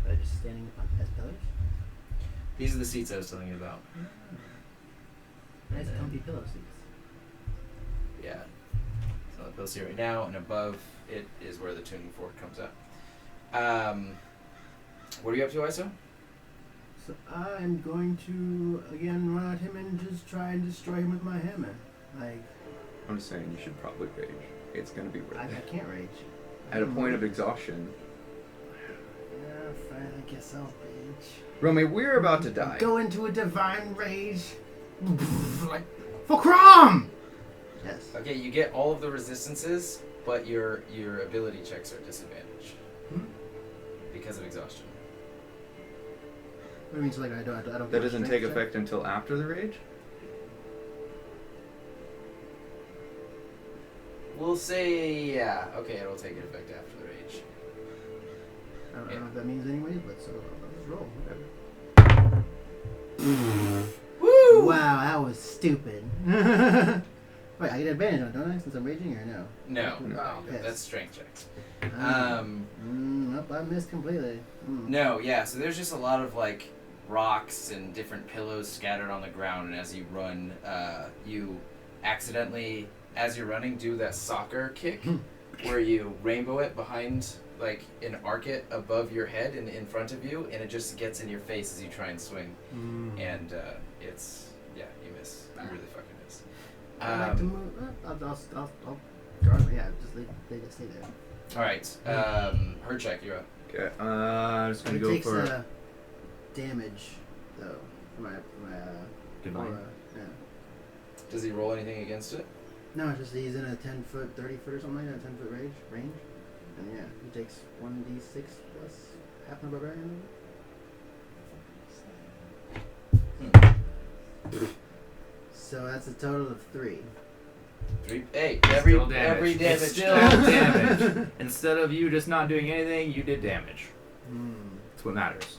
Are they just standing on as pillars? These are the seats I was telling you about. Nice comfy pillow seats. Yeah. So the pills here right now, and above it is where the tuning fork comes up. What are you up to, ISO? So I'm going to again run at him and just try and destroy him with my hammer. Like I'm just saying you should probably rage. It's gonna be worth I it. can't rage. At a point of exhaustion. Yeah, fine. I guess I'll rage. Rummy, we're about to die. Go into a divine rage. Like for Crom. Yes. Okay, you get all of the resistances, but your ability checks are disadvantaged because of exhaustion. What do you mean? So like I don't. That get a doesn't strength take check? effect until after the rage? We'll say, yeah. Okay, it'll take effect after the rage. I don't know what that means anyways, but so let's just roll. Whatever. Woo! Wow, that was stupid. Wait, I get advantage on it, don't I? Since I'm raging, or no? No, Oh, piss. that's strength checks. Nope, I missed completely. No, yeah, so there's just a lot of like rocks and different pillows scattered on the ground, and as you run, you accidentally, as you're running, do that soccer kick where you rainbow it behind, like, and arc it above your head and in front of you, and it just gets in your face as you try and swing. And it's, yeah, you miss. You really fucking miss. I like to move. I'll guard. Yeah, just they just stay there. All right, Hercheck, you're up. Okay, I'm just gonna go takes for damage though. For my Divine. aura. Yeah. Does he roll anything against it? No, it's just he's in a 10 foot, 30 foot or something like that, 10 foot range. And yeah, he takes 1d6 plus half my barbarian. So that's a total of 3. 3. Hey, Still damage. every damage. It's still damage. Instead of you just not doing anything, you did damage. That's what matters.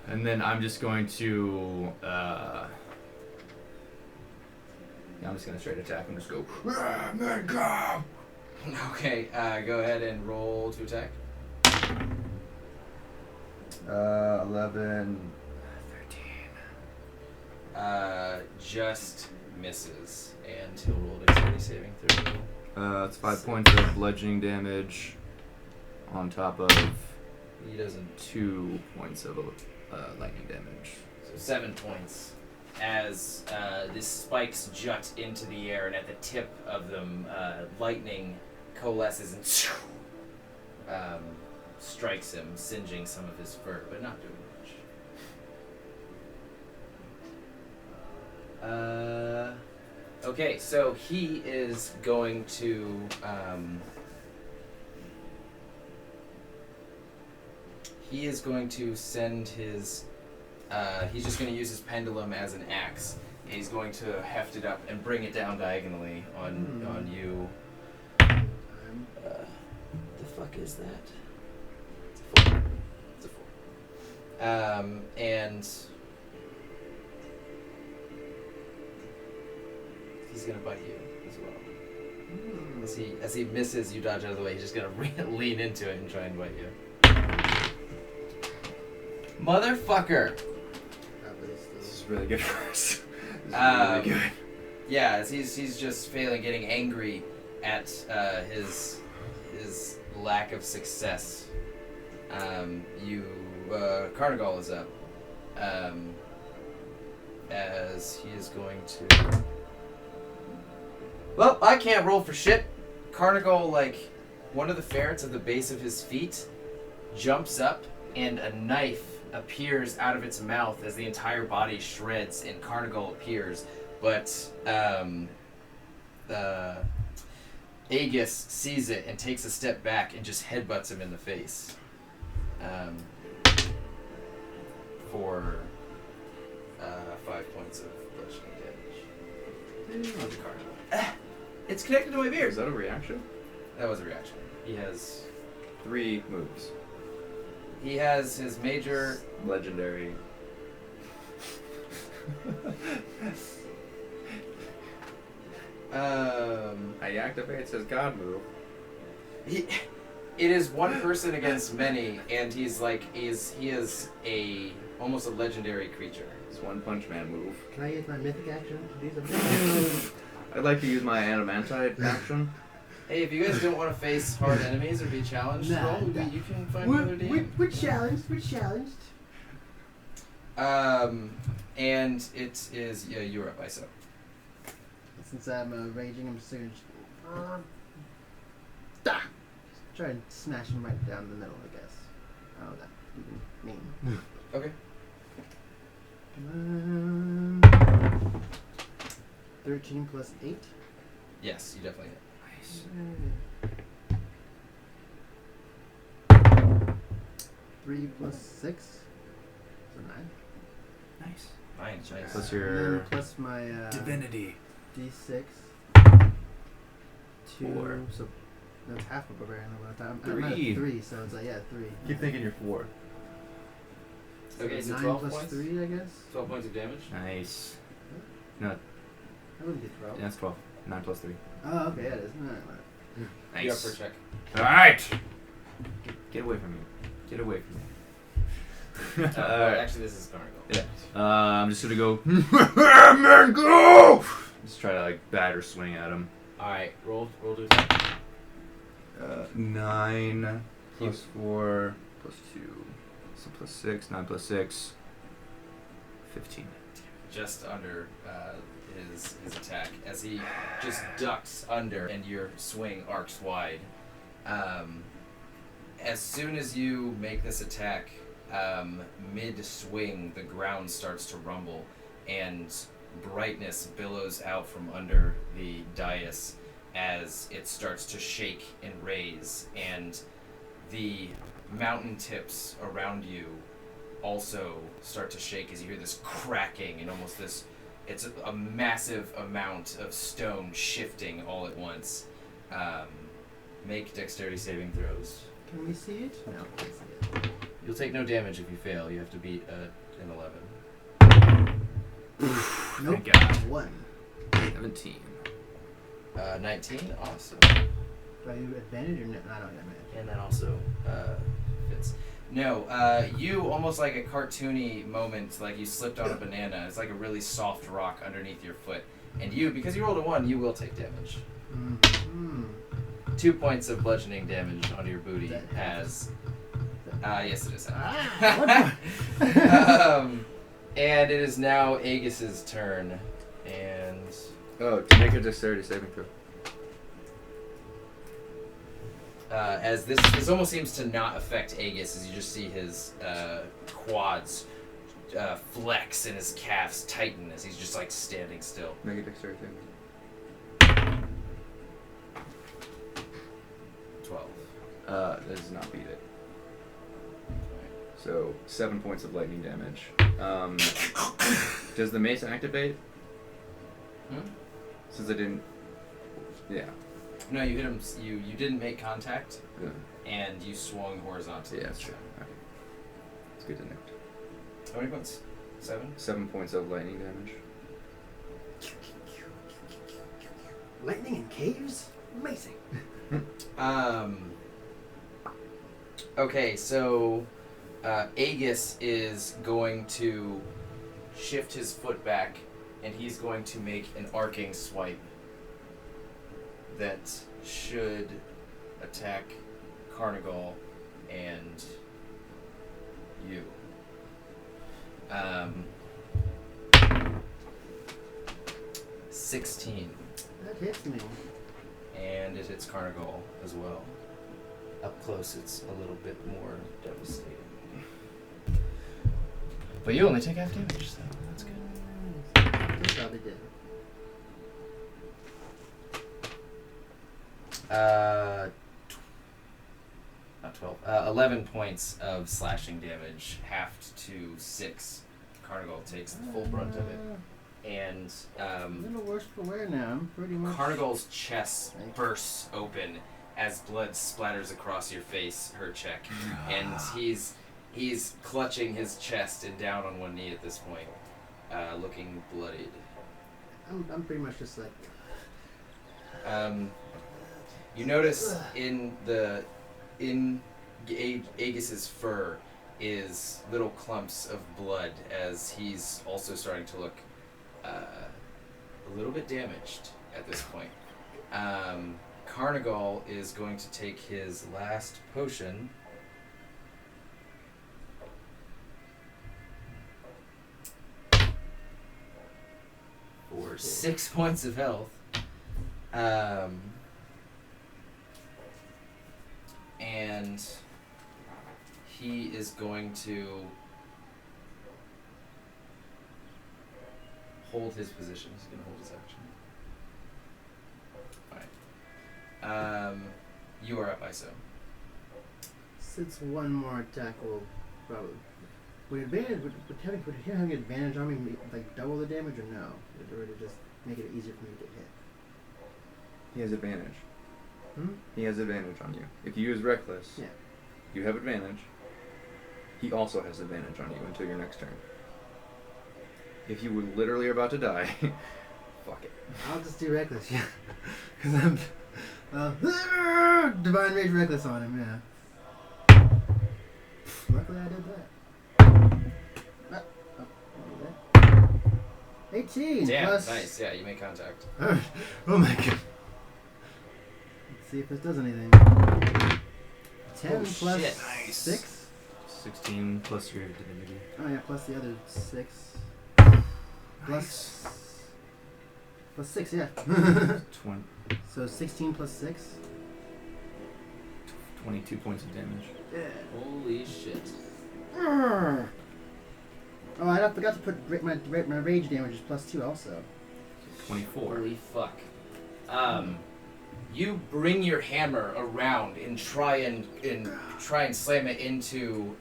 And then I'm just going to, yeah, I'm just going to straight attack and just go, Okay, go ahead and roll to attack. 11. 13. Just misses, and he'll roll dexterity saving throw. it's 5 points of bludgeoning damage on top of He doesn't. 2 points of lightning damage. So 7 points. As the spikes jut into the air, and at the tip of them, lightning coalesces and strikes him, singeing some of his fur, but not doing much. Okay, so he is going to send his he's just going to use his pendulum as an axe. He's going to heft it up and bring it down diagonally on you. The fuck is that? It's a 4. It's a 4. And he's going to bite you as well. As he misses, you dodge out of the way. He's just going to lean into it and try and bite you. Motherfucker! This is really good for us. This is really good. Yeah, as he's just failing, getting angry at his lack of success. Carnigal is up. As he is going to. Well, I can't roll for shit. Carnigal, like, one of the ferrets at the base of his feet jumps up, and a knife appears out of its mouth as the entire body shreds and Carnigal appears, but Aegis sees it and takes a step back and just headbutts him in the face for 5 points of bludgeoning damage. Onto Carnigal. It's connected to my beard. Is that a reaction? That was a reaction. He has 3 moves. He has his major. Legendary. He activates his god move. It is one person against many, and he is almost a legendary creature. It's One Punch Man move. Can I use my mythic action to do something? I'd like to use my adamantite action. Hey, if you guys don't want to face hard enemies or be challenged, Nah, roll, nah. you can find another DM. We're challenged. We're challenged. And it is you're up, ISO. Since I'm raging, I'm just going to try and smash him right down the middle, I guess. I don't know what that even mean. Okay. 13 plus 8. Yes, you definitely hit. Nice. 3 plus 6. So 9. Nice. Nice. Plus And your then plus my divinity. D6. 2. 4. So that's half a barbarian over time. 3. I'm at 3, so it's like, yeah, 3. Keep thinking you're 4. Okay, so 9 12 plus points? 3, I guess. 12 points of damage. Nice. No, I wouldn't get 12. that's 12. 9 plus 3. Oh, okay, yeah, it is. No, no. You're up for a check. Alright! Get away from me. Get away from me. Actually, this is Carnival. Yeah. I'm just gonna go. Man, go! Just try to like batter swing at him. Alright, roll to 9 plus 4 plus 2. So plus 6. 9 plus 6. 15. just under his attack as he just ducks under and your swing arcs wide. As soon as you make this attack, mid-swing, the ground starts to rumble and brightness billows out from under the dais as it starts to shake and raise, and the mountain tips around you also start to shake as you hear this cracking and almost this, it's a massive amount of stone shifting all at once. Make dexterity saving throws. Can we see it? No, we can't see it. You'll take no damage if you fail. You have to beat an 11. Nope. Thank God. 1. 17. 19, awesome. Do I do advantage or no? I don't get advantage. And that also fits. No, you almost like a cartoony moment, like you slipped on a banana. It's like a really soft rock underneath your foot. And you, because you rolled a 1, you will take damage. Mm-hmm. 2 points of bludgeoning damage onto your booty That as... yes, it is. And it is now Aegis's turn. And... Oh, to make a dexterity saving throw. As this almost seems to not affect Aegis, as you just see his quads flex and his calves tighten as he's just like standing still. Make a dexterity saving. 12. That does not beat it. So 7 points of lightning damage. Does the mace activate? Since I didn't. Yeah. No, you hit him. You didn't make contact, Yeah. and you swung horizontally. Yeah, that's true. Okay. It's good to know. How many points? 7. 7 points of lightning damage. Lightning in caves? Amazing. Okay, so Aegis is going to shift his foot back, and he's going to make an arcing swipe that should attack Carnigal and you. 16. That hits me. And it hits Carnigal as well. Up close, it's a little bit more devastating. But you only take half damage, so that's good. They probably did. Not 12. 11 points of slashing damage, halved to 6. Carnigal takes the full brunt of it. And A little worse for wear now. I'm pretty much. Carnigal's chest bursts open as blood splatters across your face, Hercheck. And He's clutching his chest and down on one knee at this point, looking bloodied. I'm pretty much just like. You notice in Aegis's fur is little clumps of blood as he's also starting to look a little bit damaged at this point. Carnigal is going to take his last potion. For 6 points of health. And he is going to hold his position. He's going to hold his action. Alright. You are up, ISO. Since one more attack will probably. Would having advantage on me like double the damage or no? Or would it just make it easier for me to get hit? He has advantage. Hmm? He has advantage on you. If you use Reckless, Yeah. you have advantage. He also has advantage on you until your next turn. If you were literally about to die, fuck it. I'll just do Reckless, yeah. Because I'm. Divine Rage Reckless on him, yeah. Luckily I did that. 18 Damn, plus. nice. Yeah, you make contact. Oh my god. Let's see if this does anything. 10 plus shit. 6? 16 plus your divinity. Oh yeah, plus the other 6. Plus 6, yeah. 20, So 16 plus 6? 22 points of damage. Yeah. Holy shit. Oh, I forgot to put my rage damage is plus 2 also. 24. Holy fuck. You bring your hammer around and try and slam it into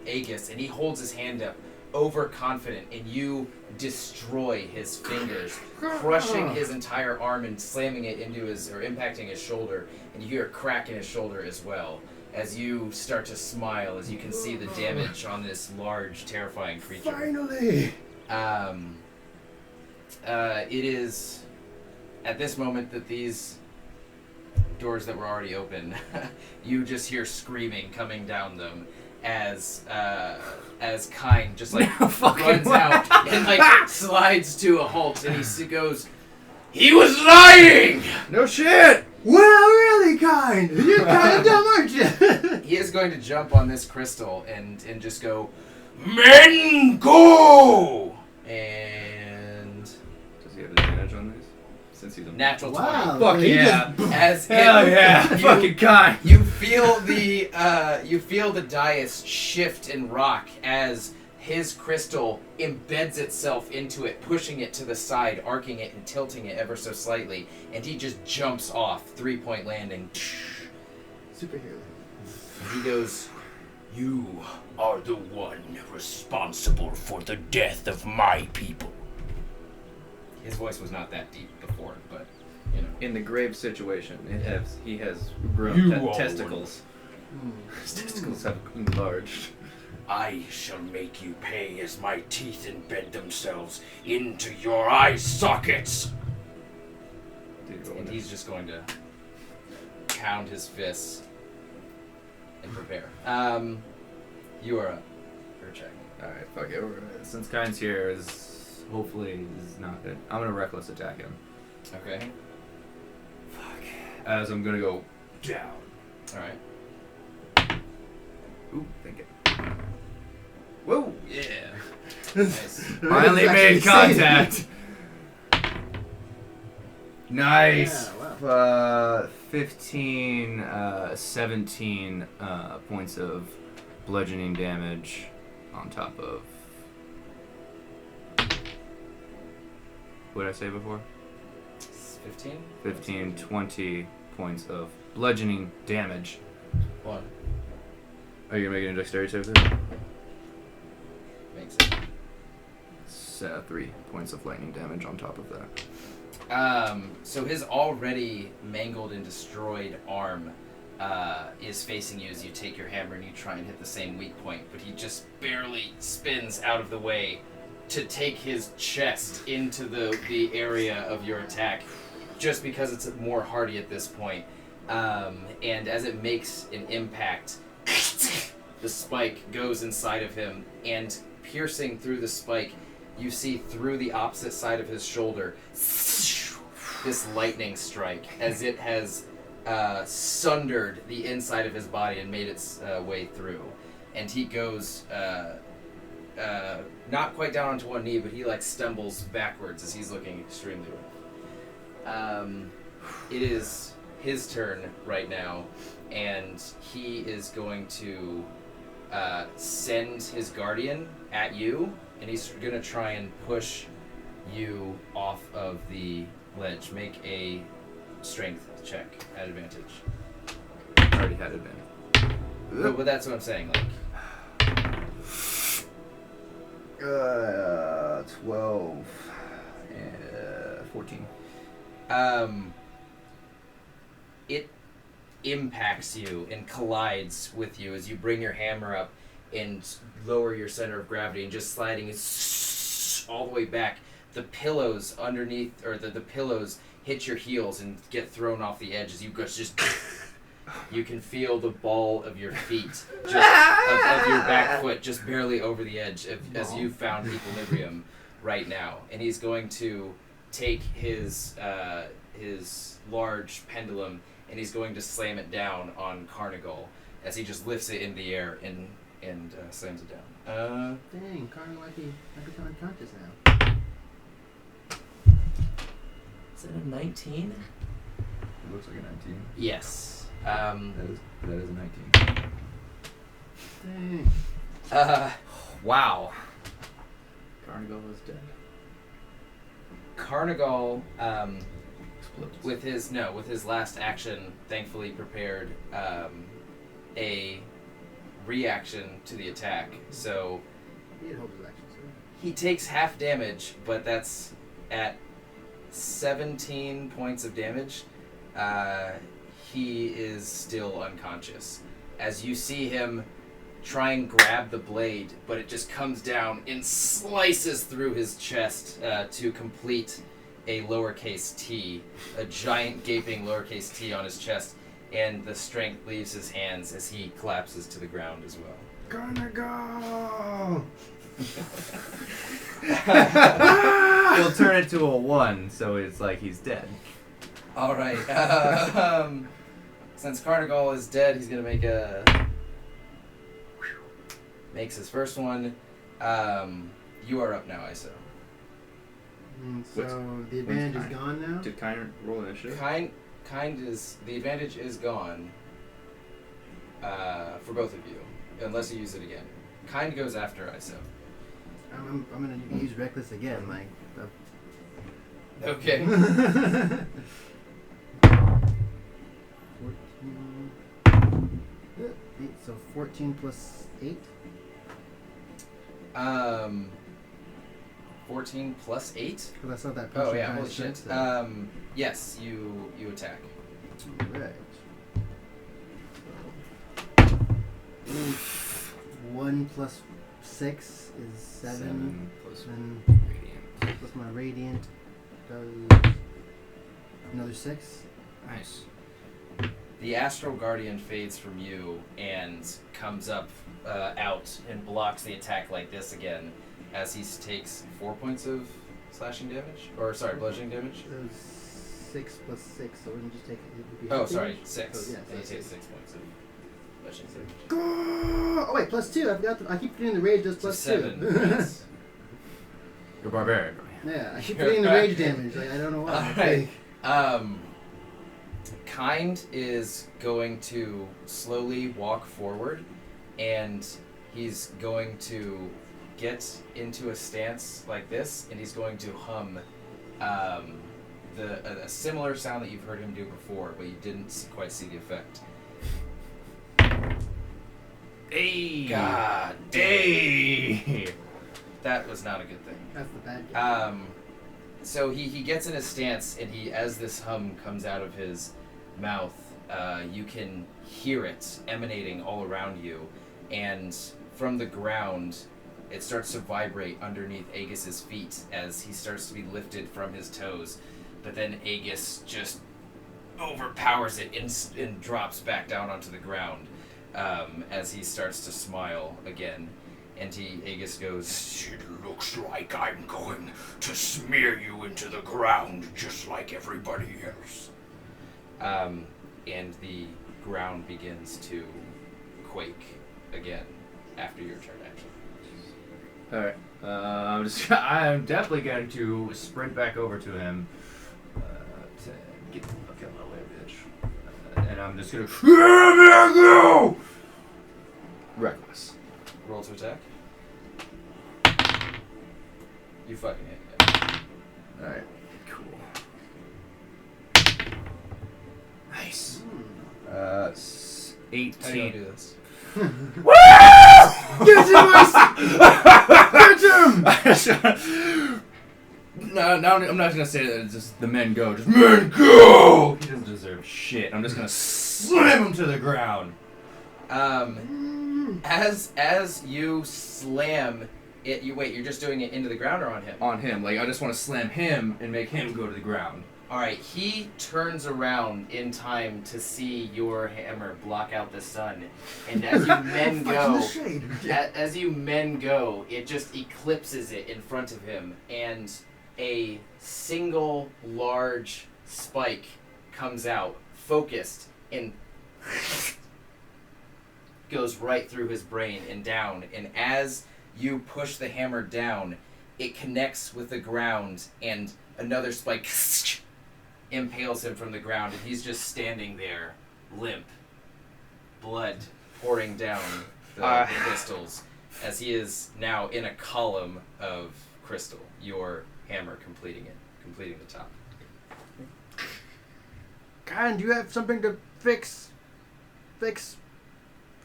Aegis, and he holds his hand up, overconfident, and you destroy his fingers, crushing his entire arm and slamming it into impacting his shoulder, and you hear a crack in his shoulder as well. As you start to smile, as you can see the damage on this large, terrifying creature. Finally! It is at this moment that these doors that were already open, you just hear screaming coming down them as Kine just like runs out and like slides to a halt, and he goes, "He was lying!" No shit! Well, really kind! You're kind of dumb, aren't you? He is going to jump on this crystal and just go, "Men go!" And Does he have advantage on these? Since he's a natural 20. Wow. Fuck he yeah. As Hell yeah. Fucking kind. You feel the dais shift and rock as his crystal embeds itself into it, pushing it to the side, arcing it and tilting it ever so slightly, and he just jumps off, 3-point landing. Superhero. He goes, You are the one responsible for the death of my people. his voice was not that deep before, but you know. In the grave situation, he has grown You are testicles. His testicles have enlarged. I shall make you pay as my teeth embed themselves into your eye sockets. And he's just going to pound his fists and prepare. You are up. Hercheck. Alright, fuck it. Since Kine's here, hopefully is not good. I'm gonna reckless attack him. Okay. As I'm gonna go down. Alright. Ooh, thank you. Whoa! Yeah. Nice. Finally made contact. Nice. Yeah, wow. 15, 17 points of bludgeoning damage on top of. What did I say before? 15? 15, 20 points of bludgeoning damage. 1. Are you gonna make it a dexterity save then? Makes it. It's 3 points of lightning damage on top of that. So his already mangled and destroyed arm is facing you as you take your hammer and you try and hit the same weak point, but he just barely spins out of the way to take his chest into the area of your attack, just because it's more hardy at this point. And as it makes an impact, the spike goes inside of him, and piercing through the spike, you see through the opposite side of his shoulder this lightning strike as it has sundered the inside of his body and made its way through. And he goes not quite down onto one knee, but he like stumbles backwards as he's looking extremely rough. It is his turn right now, and he is going to send his guardian at you, and he's going to try and push you off of the ledge. Make a strength check at advantage. I already had advantage. No, but that's what I'm saying. Like, 12 and 14. It impacts you and collides with you as you bring your hammer up and lower your center of gravity, and just sliding all the way back. The pillows underneath, or the pillows hit your heels and get thrown off the edge as you go just. You can feel the ball of your feet, just of your back foot, just barely over the edge as you found equilibrium right now. And he's going to take his large pendulum and he's going to slam it down on Carnigal as he just lifts it in the air and slams it down. Dang, Carnigal might be unconscious now. Is that a 19? It looks like a 19. Yes. That is a 19. Dang. Wow. Carnival is dead. Carnigal, Explodes. with his last action, thankfully prepared a reaction to the attack. So He had hopes of action, sir. he takes half damage, but that's at 17 points of damage. He is still unconscious. As you see him try and grab the blade, but it just comes down and slices through his chest to complete a lowercase t, a giant gaping lowercase t on his chest, and the strength leaves his hands as he collapses to the ground as well. Carnigal! We'll turn it to a 1, so it's like he's dead. All right. Since Carnigal is dead, he's gonna makes his first one. You are up now, ISO. So the advantage is gone now? Did Kyner roll initiative? The advantage is gone for both of you, unless you use it again. Kind goes after ISO. I'm gonna use reckless again, like. Okay. 14 plus 8? 14 plus 8? Because I saw that. Oh yeah, holy shit. Yes, you attack. Alright. 1 plus 6 is 7. 7 plus And radiant. plus my radiant does another 6. Nice. The Astral Guardian fades from you and comes up out and blocks the attack like this again as he takes 4 points of slashing damage? Or, sorry, bludgeoning damage? That was 6 plus 6, so wouldn't you just take it? Would be Oh, half sorry, damage? 6. So, yeah, And he takes 6 points of bludgeoning damage. Oh wait, plus 2. I forgot. I keep forgetting the rage does plus 2. 7. Yes. You're barbarian. Yeah, I keep forgetting the rage damage. Like I don't know why. Alright. Kind is going to slowly walk forward, and he's going to get into a stance like this, and he's going to hum a similar sound that you've heard him do before, but you didn't quite see the effect. Hey! God Hey! That was not a good thing. That's the bad guy. So he gets in his stance, and as this hum comes out of his mouth, you can hear it emanating all around you, and from the ground, it starts to vibrate underneath Aegis's feet as he starts to be lifted from his toes. But then Aegis just overpowers it and drops back down onto the ground as he starts to smile again. And Aegis goes, It looks like I'm going to smear you into the ground just like everybody else. and the ground begins to quake again after your turn, actually. Alright. I'm definitely going to sprint back over to him. To get the fuck out of my way, bitch. And I'm just gonna. Go! Reckless. Roll to attack. You fucking hit. Yeah. Alright. Cool. Nice. 18. How do you do this? Get him! No, I'm not gonna say that it's just the men go. Just men go! He doesn't deserve shit. I'm just gonna slam him to the ground. As you slam it, you're just doing it into the ground or on him? On him. Like, I just want to slam him and make him go to the ground. Alright, he turns around in time to see your hammer block out the sun. And as you men go, as you men go, it just eclipses it in front of him. And a single large spike comes out, focused, and goes right through his brain and down. And as you push the hammer down, it connects with the ground, and another spike impales him from the ground, and he's just standing there, limp, blood pouring down the crystals, as he is now in a column of crystal. Your hammer completing the top. Kyan, do you have something to fix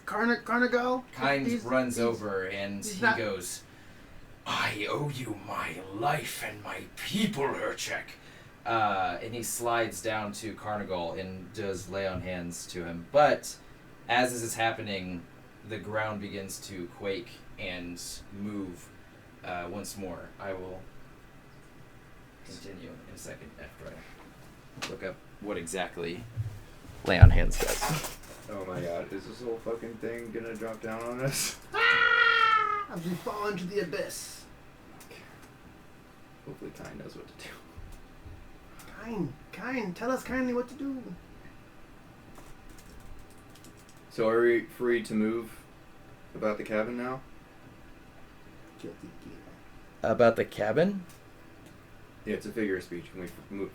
Carnigal? Kynes runs over and he goes, I owe you my life and my people, Hercheck. and he slides down to Carnigal and does lay on hands to him. But as this is happening, the ground begins to quake and move once more. I will continue in a second after I look up what exactly lay on hands does. Oh my god, is this whole fucking thing gonna drop down on us? As we fall into the abyss. Hopefully Kai knows what to do. Kyan, tell us kindly what to do. So are we free to move about the cabin now? About the cabin? Yeah, it's a figure of speech. Can we move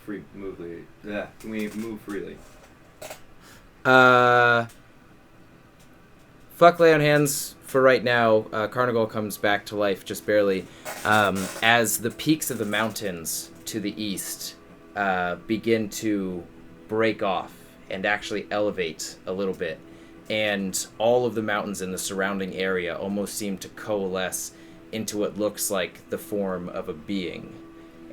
Can we move freely? Fuck lay on hands for right now. Carnival comes back to life just barely as the peaks of the mountains to the east begin to break off and actually elevate a little bit, and all of the mountains in the surrounding area almost seem to coalesce into what looks like the form of a being.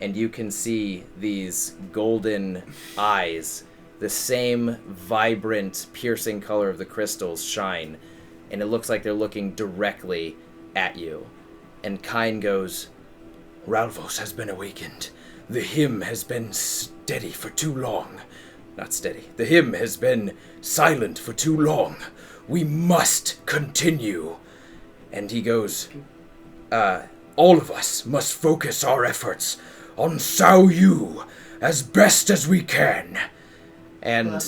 And you can see these golden eyes, the same vibrant, piercing color of the crystals shine, and it looks like they're looking directly at you. And Kine goes, Ralvos has been awakened. The hymn has been steady for too long. Not steady. The hymn has been silent for too long. We must continue. And he goes, all of us must focus our efforts on Sao Yu as best as we can. And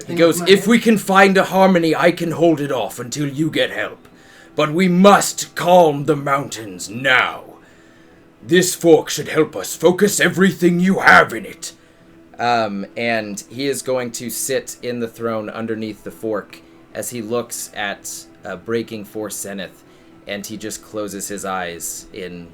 he goes, if we can find a harmony, I can hold it off until you get help. But we must calm the mountains now. This fork should help us focus everything you have in it. And he is going to sit in the throne underneath the fork as he looks at Breaking Force Zenith, and he just closes his eyes in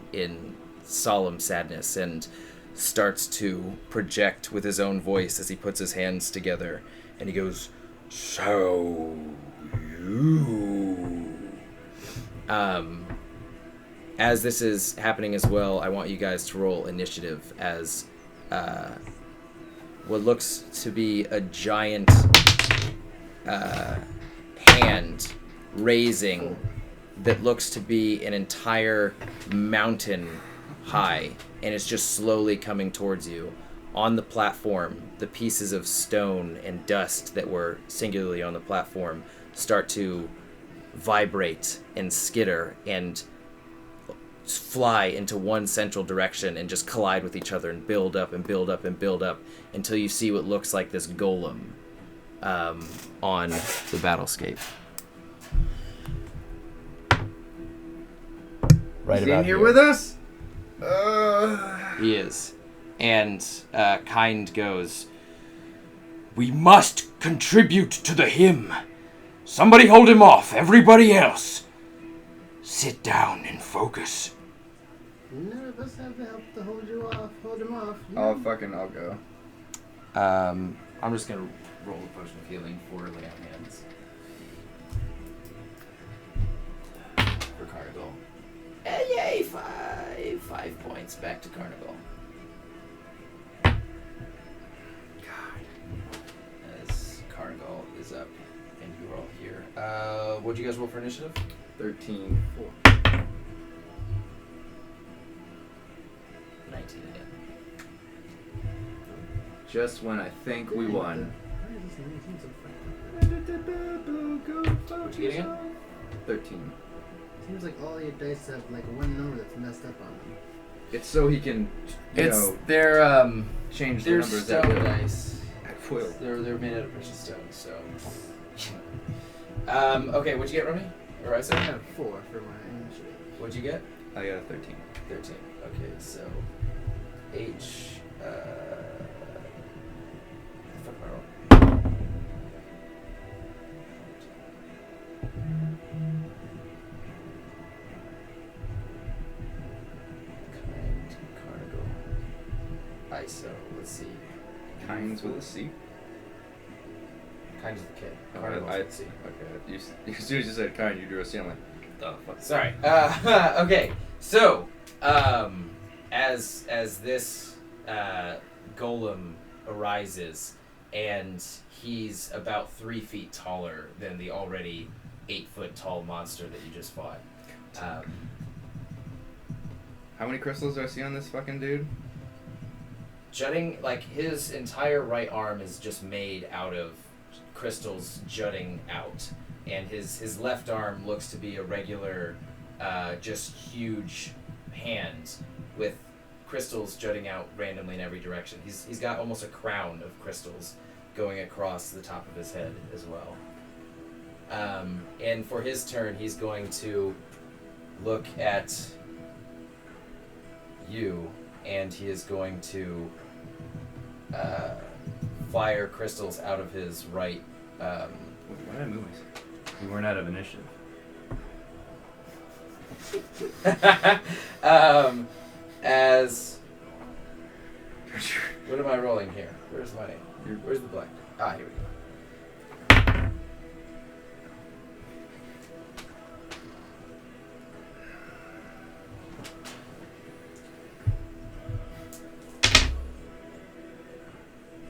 solemn sadness and starts to project with his own voice as he puts his hands together, and he goes, So you. As this is happening as well, I want you guys to roll initiative as what looks to be a giant hand raising that looks to be an entire mountain high, and it's just slowly coming towards you. On the platform, the pieces of stone and dust that were singularly on the platform start to vibrate and skitter and fly into one central direction and just collide with each other and build up and build up and build up until you see what looks like this golem on the battlescape. Right He's about in here with us? He is. And Kind goes, We must contribute to the hymn. Somebody hold him off. Everybody else, sit down and focus. None of us have the help to hold him off. I'll go. I'm just going to roll a potion of healing for lay on hands. For Carnival. And yay, 5 points back to Carnival. As Carnival is up and you are all here. What'd you guys roll for initiative? 13. 19 again. Just when I think we won. What'd you get again? 13. Seems like all your dice have like one number that's messed up on them. It's so he can, They're change the they're numbers stone at will. dice. At will. They're made out of precious stone, so. Okay, what'd you get, Rummy? Or I I said, have 4 for my initiative. what'd you get? I got a 13. 13. Okay, so H. The fuck am I rolling? Kind, Carnival, ISO. Let's see. Kinds with a C? Kind of the kid. Oh, Carnival's I with a C. Okay. As soon as you said kind, you drew a C. I'm like, oh, fuck. Sorry. Okay. So, as this golem arises, and he's about 3 feet taller than the already 8-foot tall monster that you just fought. How many crystals do I see on this fucking dude? Jutting, like his entire right arm is just made out of crystals jutting out, and his left arm looks to be a regular, just huge hand with crystals jutting out randomly in every direction. He's got almost a crown of crystals going across the top of his head as well. And for his turn, he's going to look at you, and he is going to fire crystals out of his right. Why did I move myself? We weren't out of initiative. As what am I rolling here? Where's the black? Ah, here we go.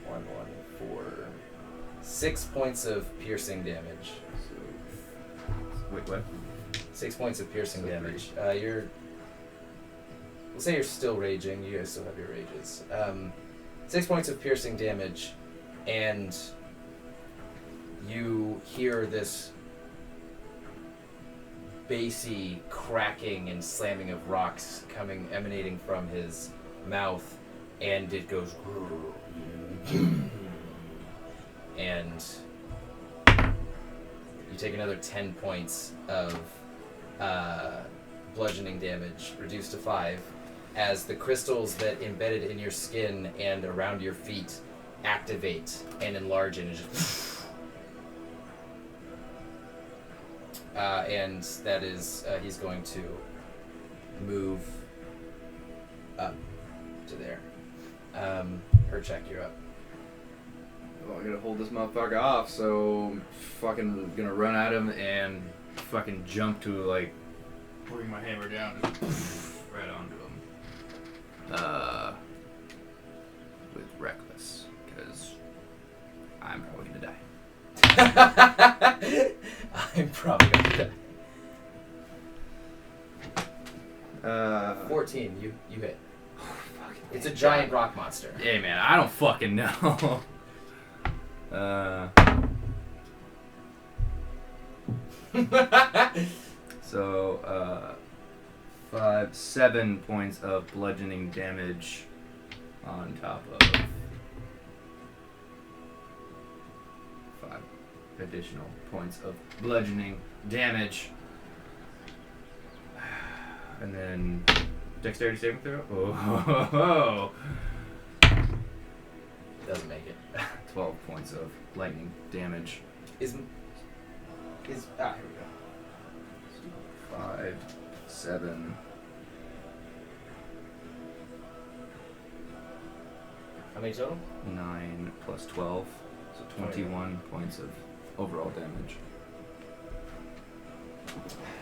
One, 4, 6 points of piercing damage. Wait, what? 6 points of piercing So damage. We'll say you're still raging. You guys still have your rages. 6 points of piercing damage, and you hear this bassy cracking and slamming of rocks emanating from his mouth, and it goes and you take another 10 points of bludgeoning damage, reduced to 5, as the crystals that embedded in your skin and around your feet activate and enlarge and just and that is he's going to move up to there. Hercheck, you're up. Well, I gotta hold this motherfucker off, so I'm fucking gonna run at him and fucking jump to, like, bring my hammer down and right onto him. With Reckless. because I'm probably gonna die. I'm probably gonna die. 14, you hit. It's a giant rock monster. Hey man, I don't fucking know. So 7 points of bludgeoning damage on top of 5 additional points of bludgeoning damage. And then dexterity saving throw. Oh. Doesn't make it. 12 points of lightning damage. Here we go. 5, 7. How many total? 9 plus 12, so 21 points of overall damage.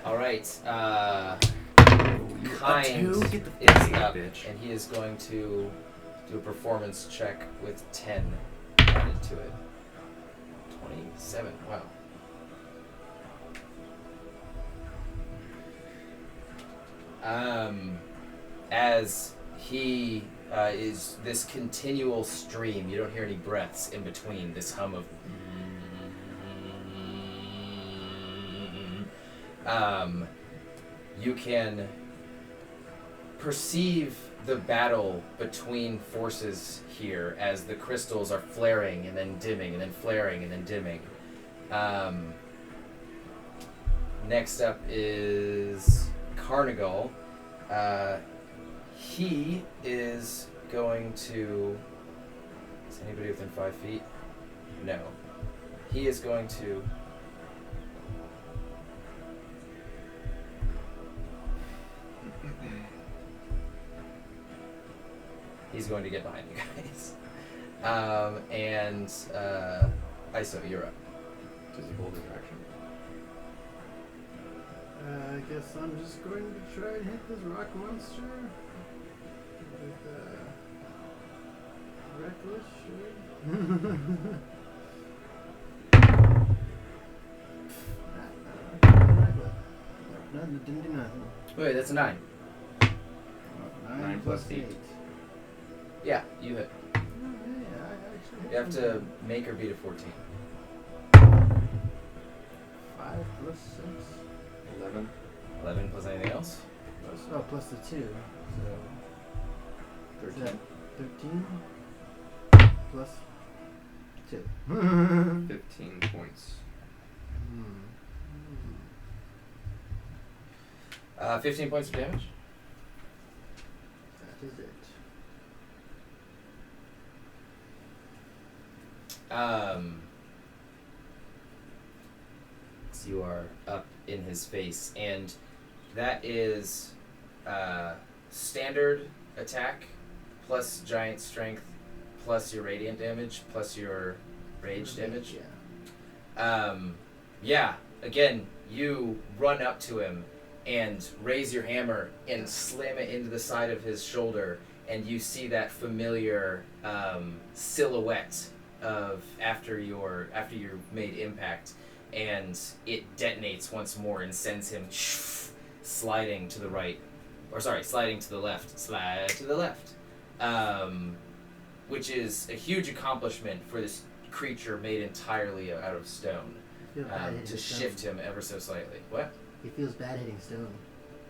All right. You Kind two? Get the is fuck out, up, bitch. and he is going to do a performance check with 10 added to it. 27. Wow. As he is this continual stream, you don't hear any breaths in between this hum of. You can perceive the battle between forces here as the crystals are flaring and then dimming and then flaring and then dimming. Next up is Carnigal. He is going to... Is anybody within 5 feet? No. He is going to... He's going to get behind you guys. Iso, you're up. Does he hold his action? I guess I'm just going to try and hit this rock monster with reckless, sure. Nothing, didn't do nothing. Wait, that's a 9. 9 plus 8. Yeah, you hit. Oh, yeah, I actually hit You have to something. make or beat a 14. 5 plus 6. 11. 11 plus anything else? Plus the 2. So 13. 13 plus 2. 15 points. 15 points of damage. That is it. So you are up in his face, and that is standard attack plus giant strength plus your radiant damage plus your rage damage. Yeah. Again, you run up to him and raise your hammer and slam it into the side of his shoulder, and you see that familiar silhouette of after you've made impact, and it detonates once more and sends him sliding to the right, sliding to the left, which is a huge accomplishment for this creature made entirely out of stone, I feel bad hitting to stone. shift him ever so slightly. What? He feels bad hitting stone.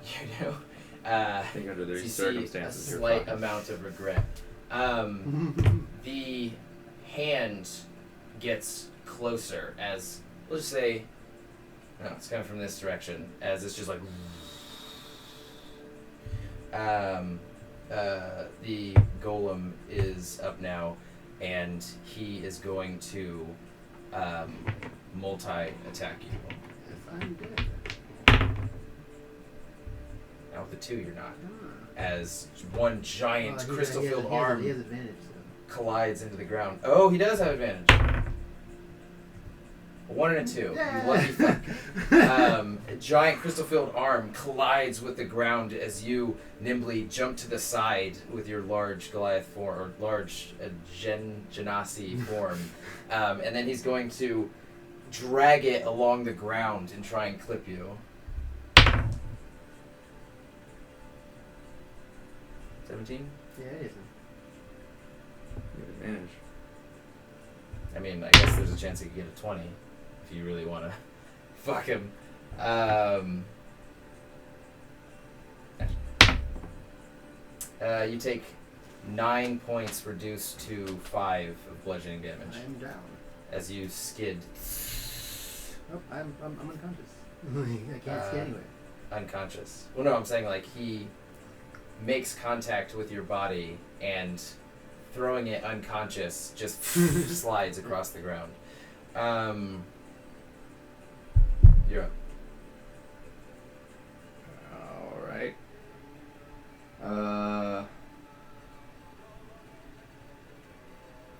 You know? I think under So these you circumstances, see a you're slight fine. amount of regret. The hand gets closer as, let's just say, no, it's coming from this direction, as it's just like... the golem is up now, and he is going to multi-attack you. If I'm dead. Now with the 2, you're not. As one giant Well, crystal-filled he arm has advantage, so. collides into the ground. Oh, he does have advantage. 1 and a 2. Yeah. You lucky fuck. A giant crystal-filled arm collides with the ground as you nimbly jump to the side with your large Goliath form, or large Genasi form. And then he's going to drag it along the ground and try and clip you. 17? Yeah, it isn't. You have advantage. I mean, I guess there's a chance he could get a 20 if you really want to fuck him. You take 9 points reduced to 5 of bludgeoning damage I'm down. as you skid Oh, I'm unconscious. I can't see anywhere. unconscious. Well, no, I'm saying like he makes contact with your body and throwing it unconscious just slides across the ground. You're up. Alright.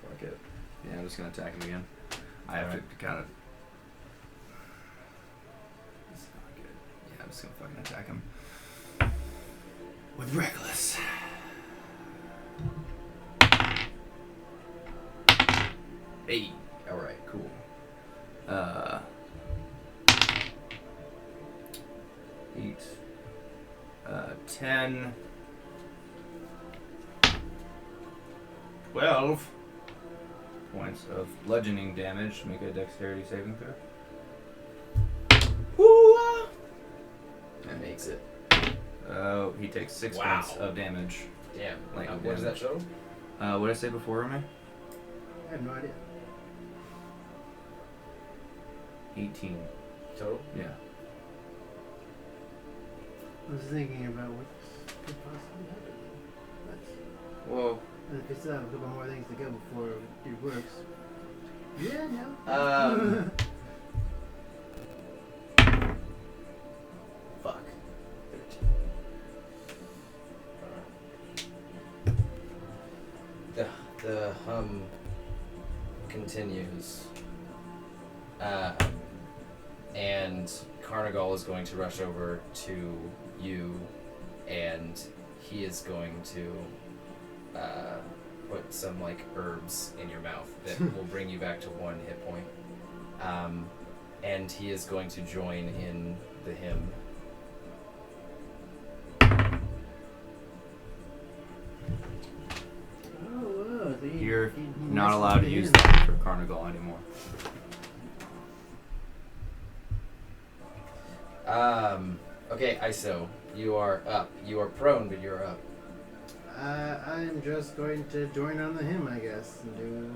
Fuck it. Yeah, I'm just gonna attack him again. I have to kind of. It's not good. Yeah, I'm just gonna fucking attack him. With Reckless. Hey. Alright, cool. 8. 10. 12 points of bludgeoning damage. Make a dexterity saving throw. That makes it. Oh, he takes 6 Wow. points of damage. Damn. Like, What does that show? What did I say before, Rummy? I have no idea. 18. Total? Yeah. I was thinking about what could possibly happen. Whoa. But if we still have a couple more things to go before it works. Yeah, no. Fuck. 13. The hum continues. And Carnigal is going to rush over to you, and he is going to put some like herbs in your mouth that will bring you back to 1 hit point. And he is going to join in the hymn. Oh, so You're he not messed allowed with to the use hand. that for Carnival anymore. Okay, ISO, you are up. You are prone, but you're up. I'm just going to join on the hymn, I guess, and do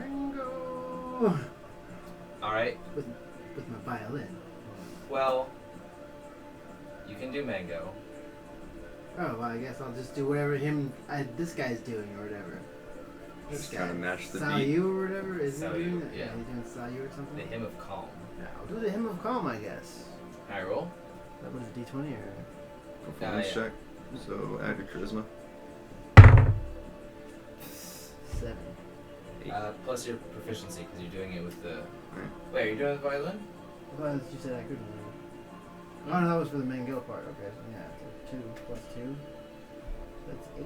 mango Alright, with my violin. well, you can do mango. Oh, well, I guess I'll just do whatever this guy's doing or whatever. Just kind of match the beat. Sayu or whatever? Is he Sayu, doing that? yeah. He's doing Sayu or The something? hymn of calm. Yeah, I'll do the hymn of calm, I guess. I roll. That was a D20 or... Performance yeah. check. So add your charisma. 7. Plus your proficiency, because you're doing it with the... Right. Wait, are you doing it with violin? I thought you said I couldn't. Oh, no, that was for the mango part. Okay, so yeah, so 2 plus 2. That's 8.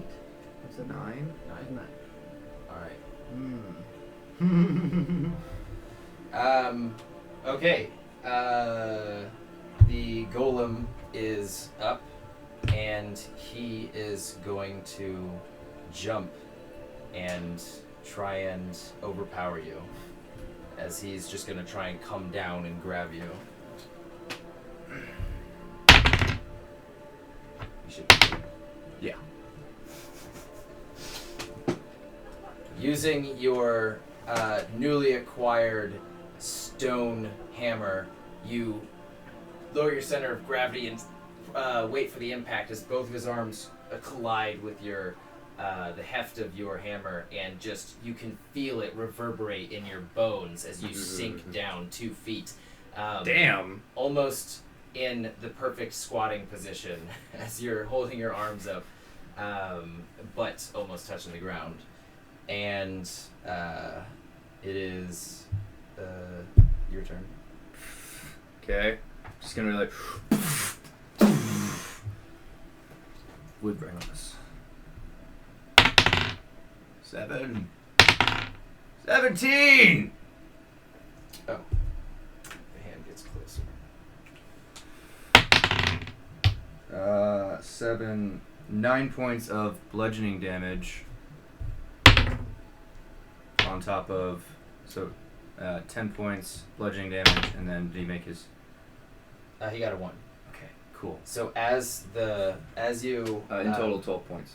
What's that? 9. 9. Alright. Okay. The golem is up, and he is going to jump and try and overpower you, as he's just going to try and come down and grab you. You should be good. Yeah. Using your newly acquired stone hammer, you lower your center of gravity and wait for the impact as both of his arms collide with your the heft of your hammer, and just you can feel it reverberate in your bones as you sink down 2 feet. Damn. Almost in the perfect squatting position as you're holding your arms up, but almost touching the ground. And it is your turn. Okay. Just gonna like. Wood reckless. 7. 17. Oh. The hand gets closer. 9 points of bludgeoning damage. On top of 10 points bludgeoning damage, and then did he make his? He got a 1. Okay, cool. So as you In total, 12 points.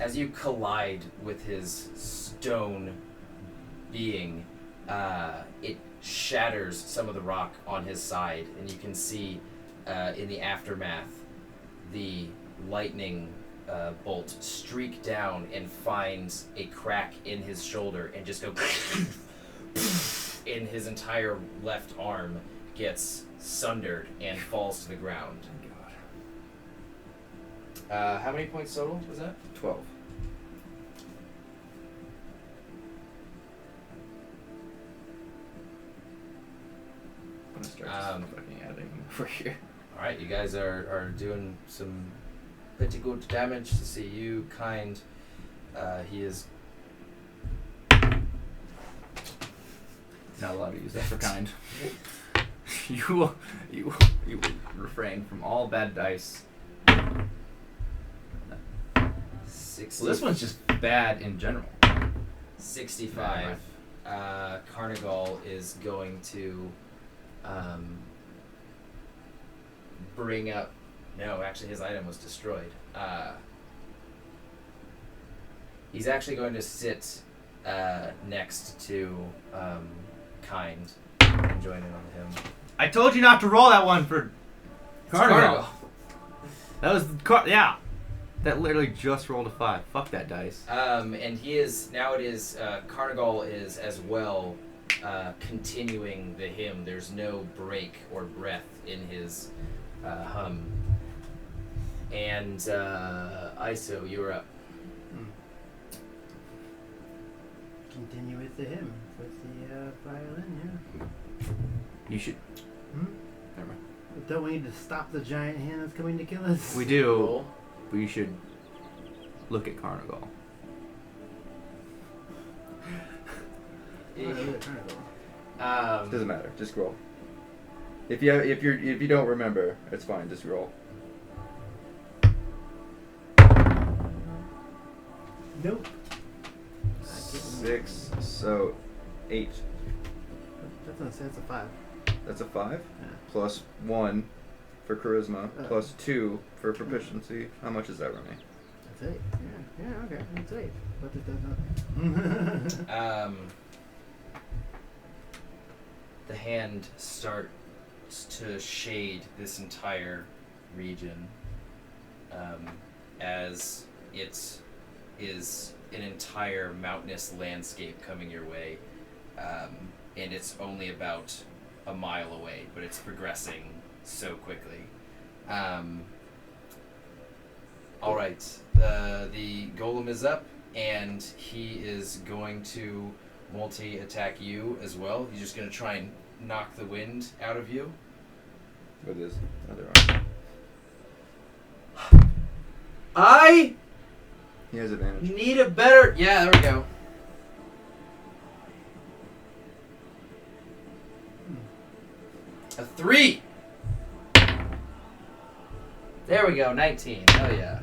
as you collide with his stone being, it shatters some of the rock on his side, and you can see in the aftermath the lightning bolt streak down and finds a crack in his shoulder and just go and his entire left arm gets sundered and falls to the ground. How many points total was that? 12. I'm gonna start just fucking adding over here. Alright, you guys are doing some pretty good damage to see you, kind. He is... Not allowed to use that for kind. you refrain from all bad dice. 60, Well, this one's just bad in general. 65. Carnigal is going to bring up... No, actually his item was destroyed. He's actually going to sit next to Kind and join in on him. I told you not to roll that one for Carnival. Carnival. That was yeah. That literally just rolled a 5. Fuck that dice. And he is now. It is Carnival is as well continuing the hymn. There's no break or breath in his hum. And Iso, you're up. Continue with the hymn, with the violin, yeah. You should. Hmm? Never mind. Don't we need to stop the giant hand that's coming to kill us? We do. Roll. But you should look at Carnival. Oh, look at Carnival. Doesn't matter. Just roll. If you don't remember, it's fine. Just roll. Nope. 6, so 8. That's a 5. That's a 5. Yeah. Plus 1 for charisma. Oh. Plus 2 for proficiency. How much is that, Rummy? That's 8. Yeah, okay. That's 8. But it does nothing. The hand starts to shade this entire region as it is an entire mountainous landscape coming your way, and it's only about a mile away, but it's progressing so quickly. All right, the golem is up, and he is going to multi-attack you as well. He's just going to try and knock the wind out of you. With his other arm. I He has advantage. need a better... Yeah, there we go. A 3. There we go, 19. Oh yeah.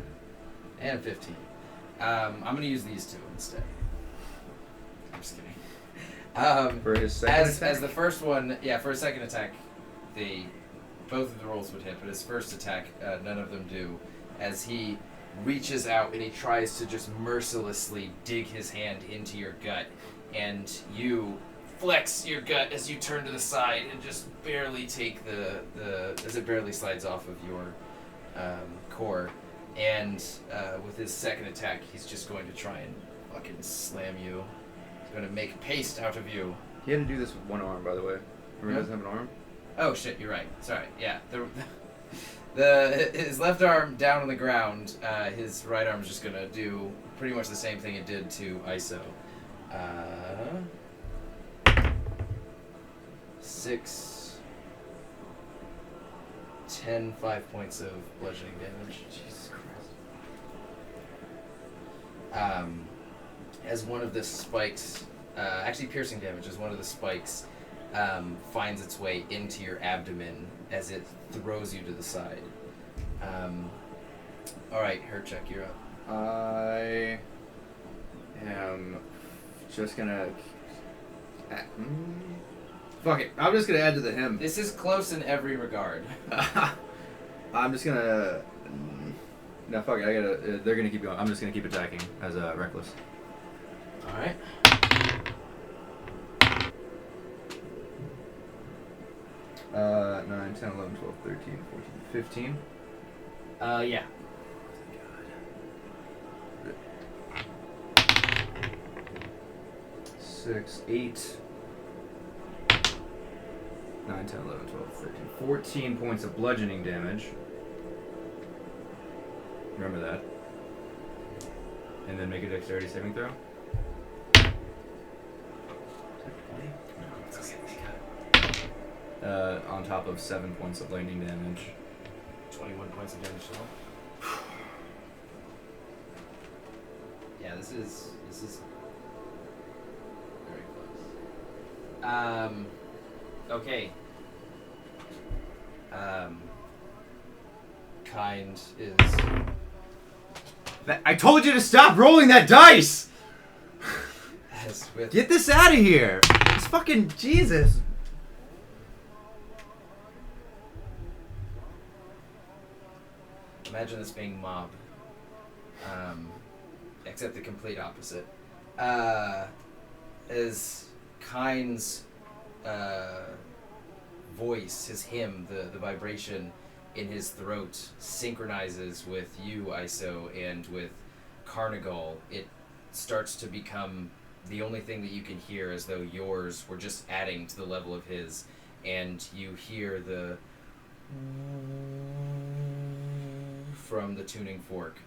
And 15. I'm going to use these two instead. I'm just kidding. For his second attack? As the first one, yeah, for a second attack, both of the rolls would hit, but his first attack, none of them do. As he reaches out and he tries to just mercilessly dig his hand into your gut, and you flex your gut as you turn to the side and just barely take as it barely slides off of your core. And with his second attack, he's just going to try and fucking slam you. He's going to make paste out of you. He had to do this with one arm, by the way. Remember, he doesn't have an arm? Oh shit, you're right. Sorry. Yeah. His left arm down on the ground. His right arm's just gonna do pretty much the same thing it did to Iso. 6, 10, 5 points of bludgeoning damage. Jesus Christ. As one of the spikes, actually piercing damage, as one of the spikes finds its way into your abdomen as it throws you to the side. Alright, Hercheck, you're up. I am just gonna. Fuck it. I'm just gonna add to the hymn. This is close in every regard. I'm just gonna. No, fuck it. I gotta. They're gonna keep going. I'm just gonna keep attacking as reckless. Alright. 9, 10, 11, 12, 13, 14, 15. Yeah. 6, 8, 9, 10, 11, 12, 13, 14 points of bludgeoning damage. Remember that. And then make a dexterity saving throw. On top of 7 points of lightning damage. 21 points of damage total. Yeah, this is very close. Okay. Kind is I told you to stop rolling that dice! as with Get this out of here! It's fucking Jesus! Imagine this being Mob. Except the complete opposite. As Kind's voice, his hymn, the vibration in his throat synchronizes with you, Iso, and with Carnigal. It starts to become the only thing that you can hear, as though yours were just adding to the level of his, and you hear the from the tuning fork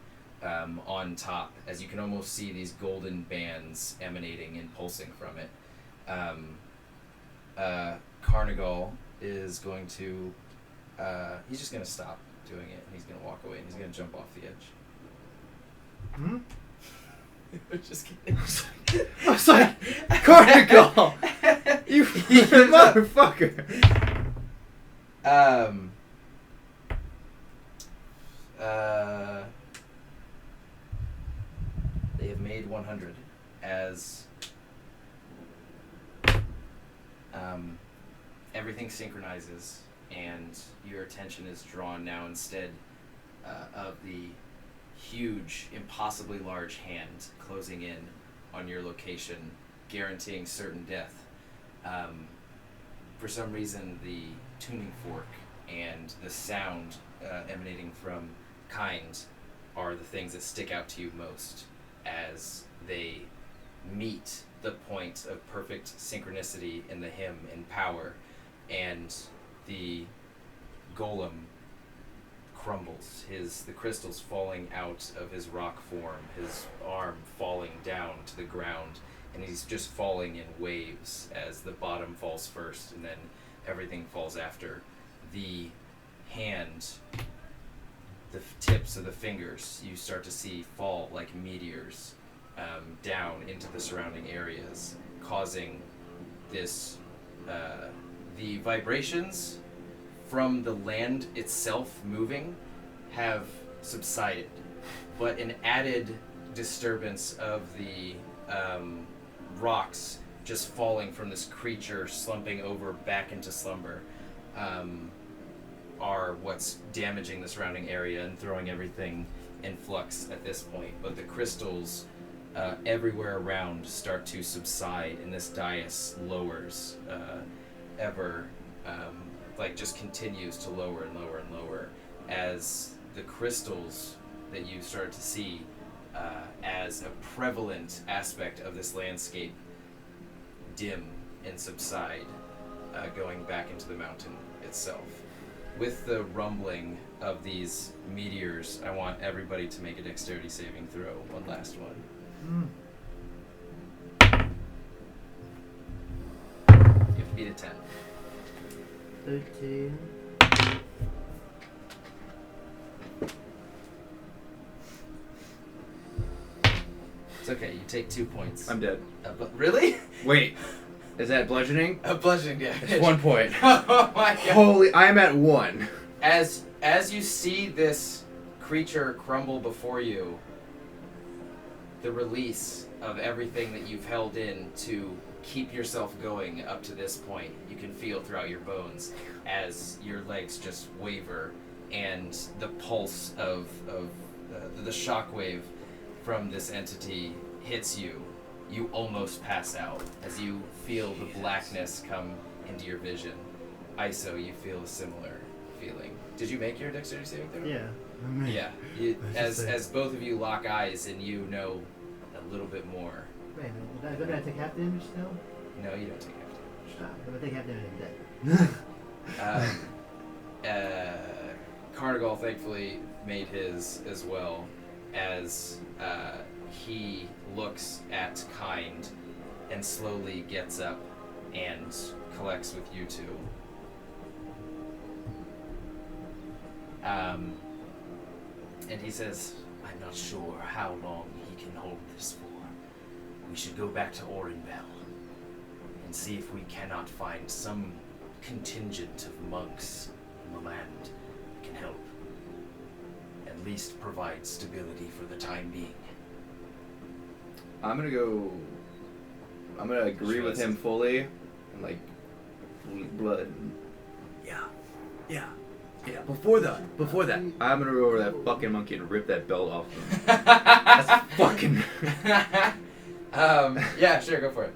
on top, as you can almost see these golden bands emanating and pulsing from it. Carnigal is going to he's just going to stop doing it, and he's going to walk away, and he's going to jump off the edge. Hmm? Just kidding. I was like, Carnigal! You motherfucker! They have made 100 as everything synchronizes, and your attention is drawn now instead of the huge, impossibly large hand closing in on your location, guaranteeing certain death. For some reason, the tuning fork and the sound emanating from Kind are the things that stick out to you most, as they meet the point of perfect synchronicity in the hymn and power, and the golem crumbles, the crystals falling out of his rock form, his arm falling down to the ground, and he's just falling in waves as the bottom falls first and then everything falls after. The hand, the tips of the fingers, you start to see fall like meteors down into the surrounding areas, causing this the vibrations from the land itself moving have subsided, but an added disturbance of the rocks just falling from this creature slumping over back into slumber are what's damaging the surrounding area and throwing everything in flux at this point. But the crystals everywhere around start to subside, and this dais lowers just continues to lower and lower and lower as the crystals that you start to see as a prevalent aspect of this landscape dim and subside, going back into the mountain itself. With the rumbling of these meteors, I want everybody to make a dexterity saving throw. One last one. You have to beat a 10. 13. It's okay. You take 2 points. I'm dead. Really? Wait, is that bludgeoning? A bludgeoning damage. It's 1 point. Oh my god. Holy, I'm at 1. As you see this creature crumble before you, the release of everything that you've held in to keep yourself going up to this point, you can feel throughout your bones as your legs just waver and the pulse of the shockwave from this entity hits you. You almost pass out as you feel the blackness come into your vision. ISO, you feel a similar feeling. Did you make your dexterity saving throw? Yeah. Yeah. As both of you lock eyes and you know a little bit more. Wait, did I take half damage still? No, you don't take half damage. If I take half damage, I'm dead. Carnigal thankfully made his as well, as he looks at Kind and slowly gets up and collects with you two. And he says, I'm not sure how long he can hold this for. We should go back to Orenbell and see if we cannot find some contingent of monks in the land that can help. At least provide stability for the time being. I'm gonna agree with him fully, and like blood. Yeah. Before that, I'm gonna go over that fucking monkey and rip that belt off him. That's fucking. yeah, sure, go for it.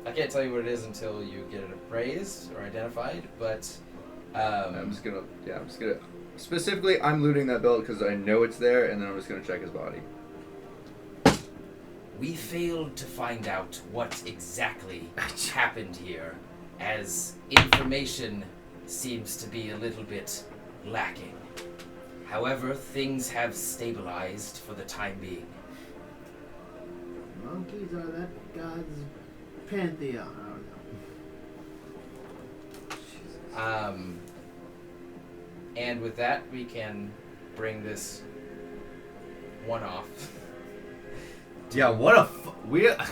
I can't tell you what it is until you get it appraised or identified, but I'm just gonna. Specifically, I'm looting that belt because I know it's there, and then I'm just gonna check his body. We failed to find out what exactly happened here, as information seems to be a little bit lacking. However, things have stabilized for the time being. Monkeys are that god's pantheon. I don't know. And with that, we can bring this one off yeah. What a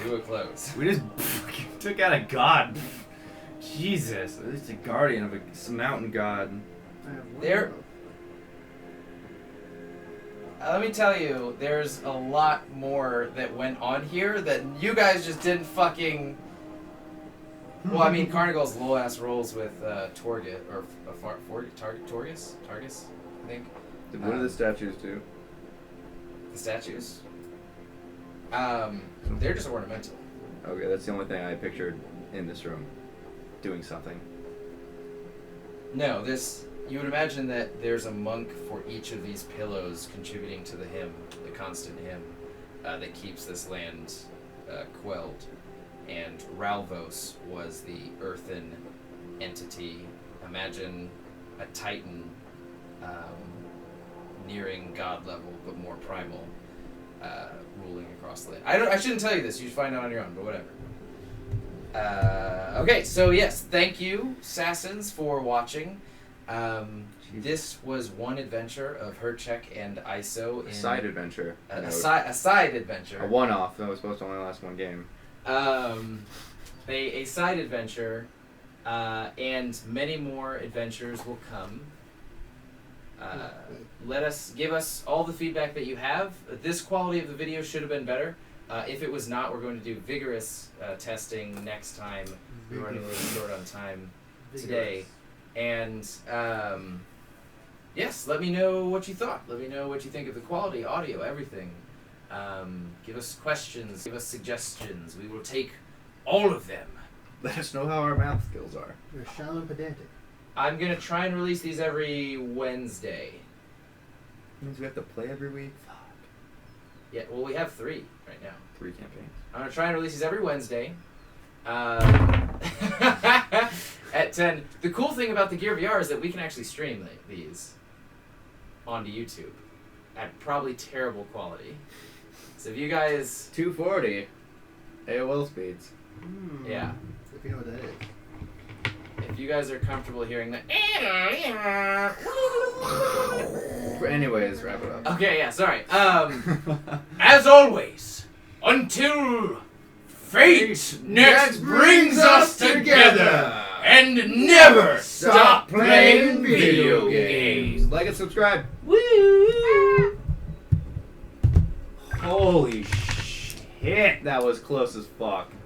to a close. we just fucking took out a god. Jesus. It's a guardian of a mountain god. I have one There- health. Let me tell you, there's a lot more that went on here that you guys just didn't fucking. Well, I mean, Carnigal's low ass rolls with Torgus, or Torgus, I think. What do the statues do? The statues. They're just ornamental. Okay, that's the only thing I pictured in this room, doing something. No, you would imagine that there's a monk for each of these pillows contributing to the hymn, the constant hymn, that keeps this land quelled. And Ralvos was the earthen entity. Imagine a titan nearing god level, but more primal, ruling across the land. I shouldn't tell you this. You should find out on your own, but whatever. Okay, so yes, thank you, SASAns, for watching. This was one adventure of Hercheck and ISO in A side adventure. a side adventure. A one-off. That was supposed to only last one game. A side adventure, and many more adventures will come. Give us all the feedback that you have. This quality of the video should have been better. If it was not, we're going to do vigorous testing next time. We're running a little short on time today. And yes, let me know what you thought. Let me know what you think of the quality, audio, everything. Give us questions, give us suggestions. We will take all of them. Let us know how our math skills are. You're shallow and pedantic. I'm going to try and release these every Wednesday. Means we have to play every week. Fuck. Yeah, well, we have 3 right now. 3 campaigns. I'm going to try and release these every Wednesday. At 10. The cool thing about the Gear VR is that we can actually stream these onto YouTube at probably terrible quality. So if you guys... 240 AOL speeds. Yeah. If you know what that is. If you guys are comfortable hearing that. Anyways, wrap it up. Okay, yeah, sorry. As always, until fate next brings us together and never stop playing video games. Like and subscribe. Woo! Holy shit, that was close as fuck.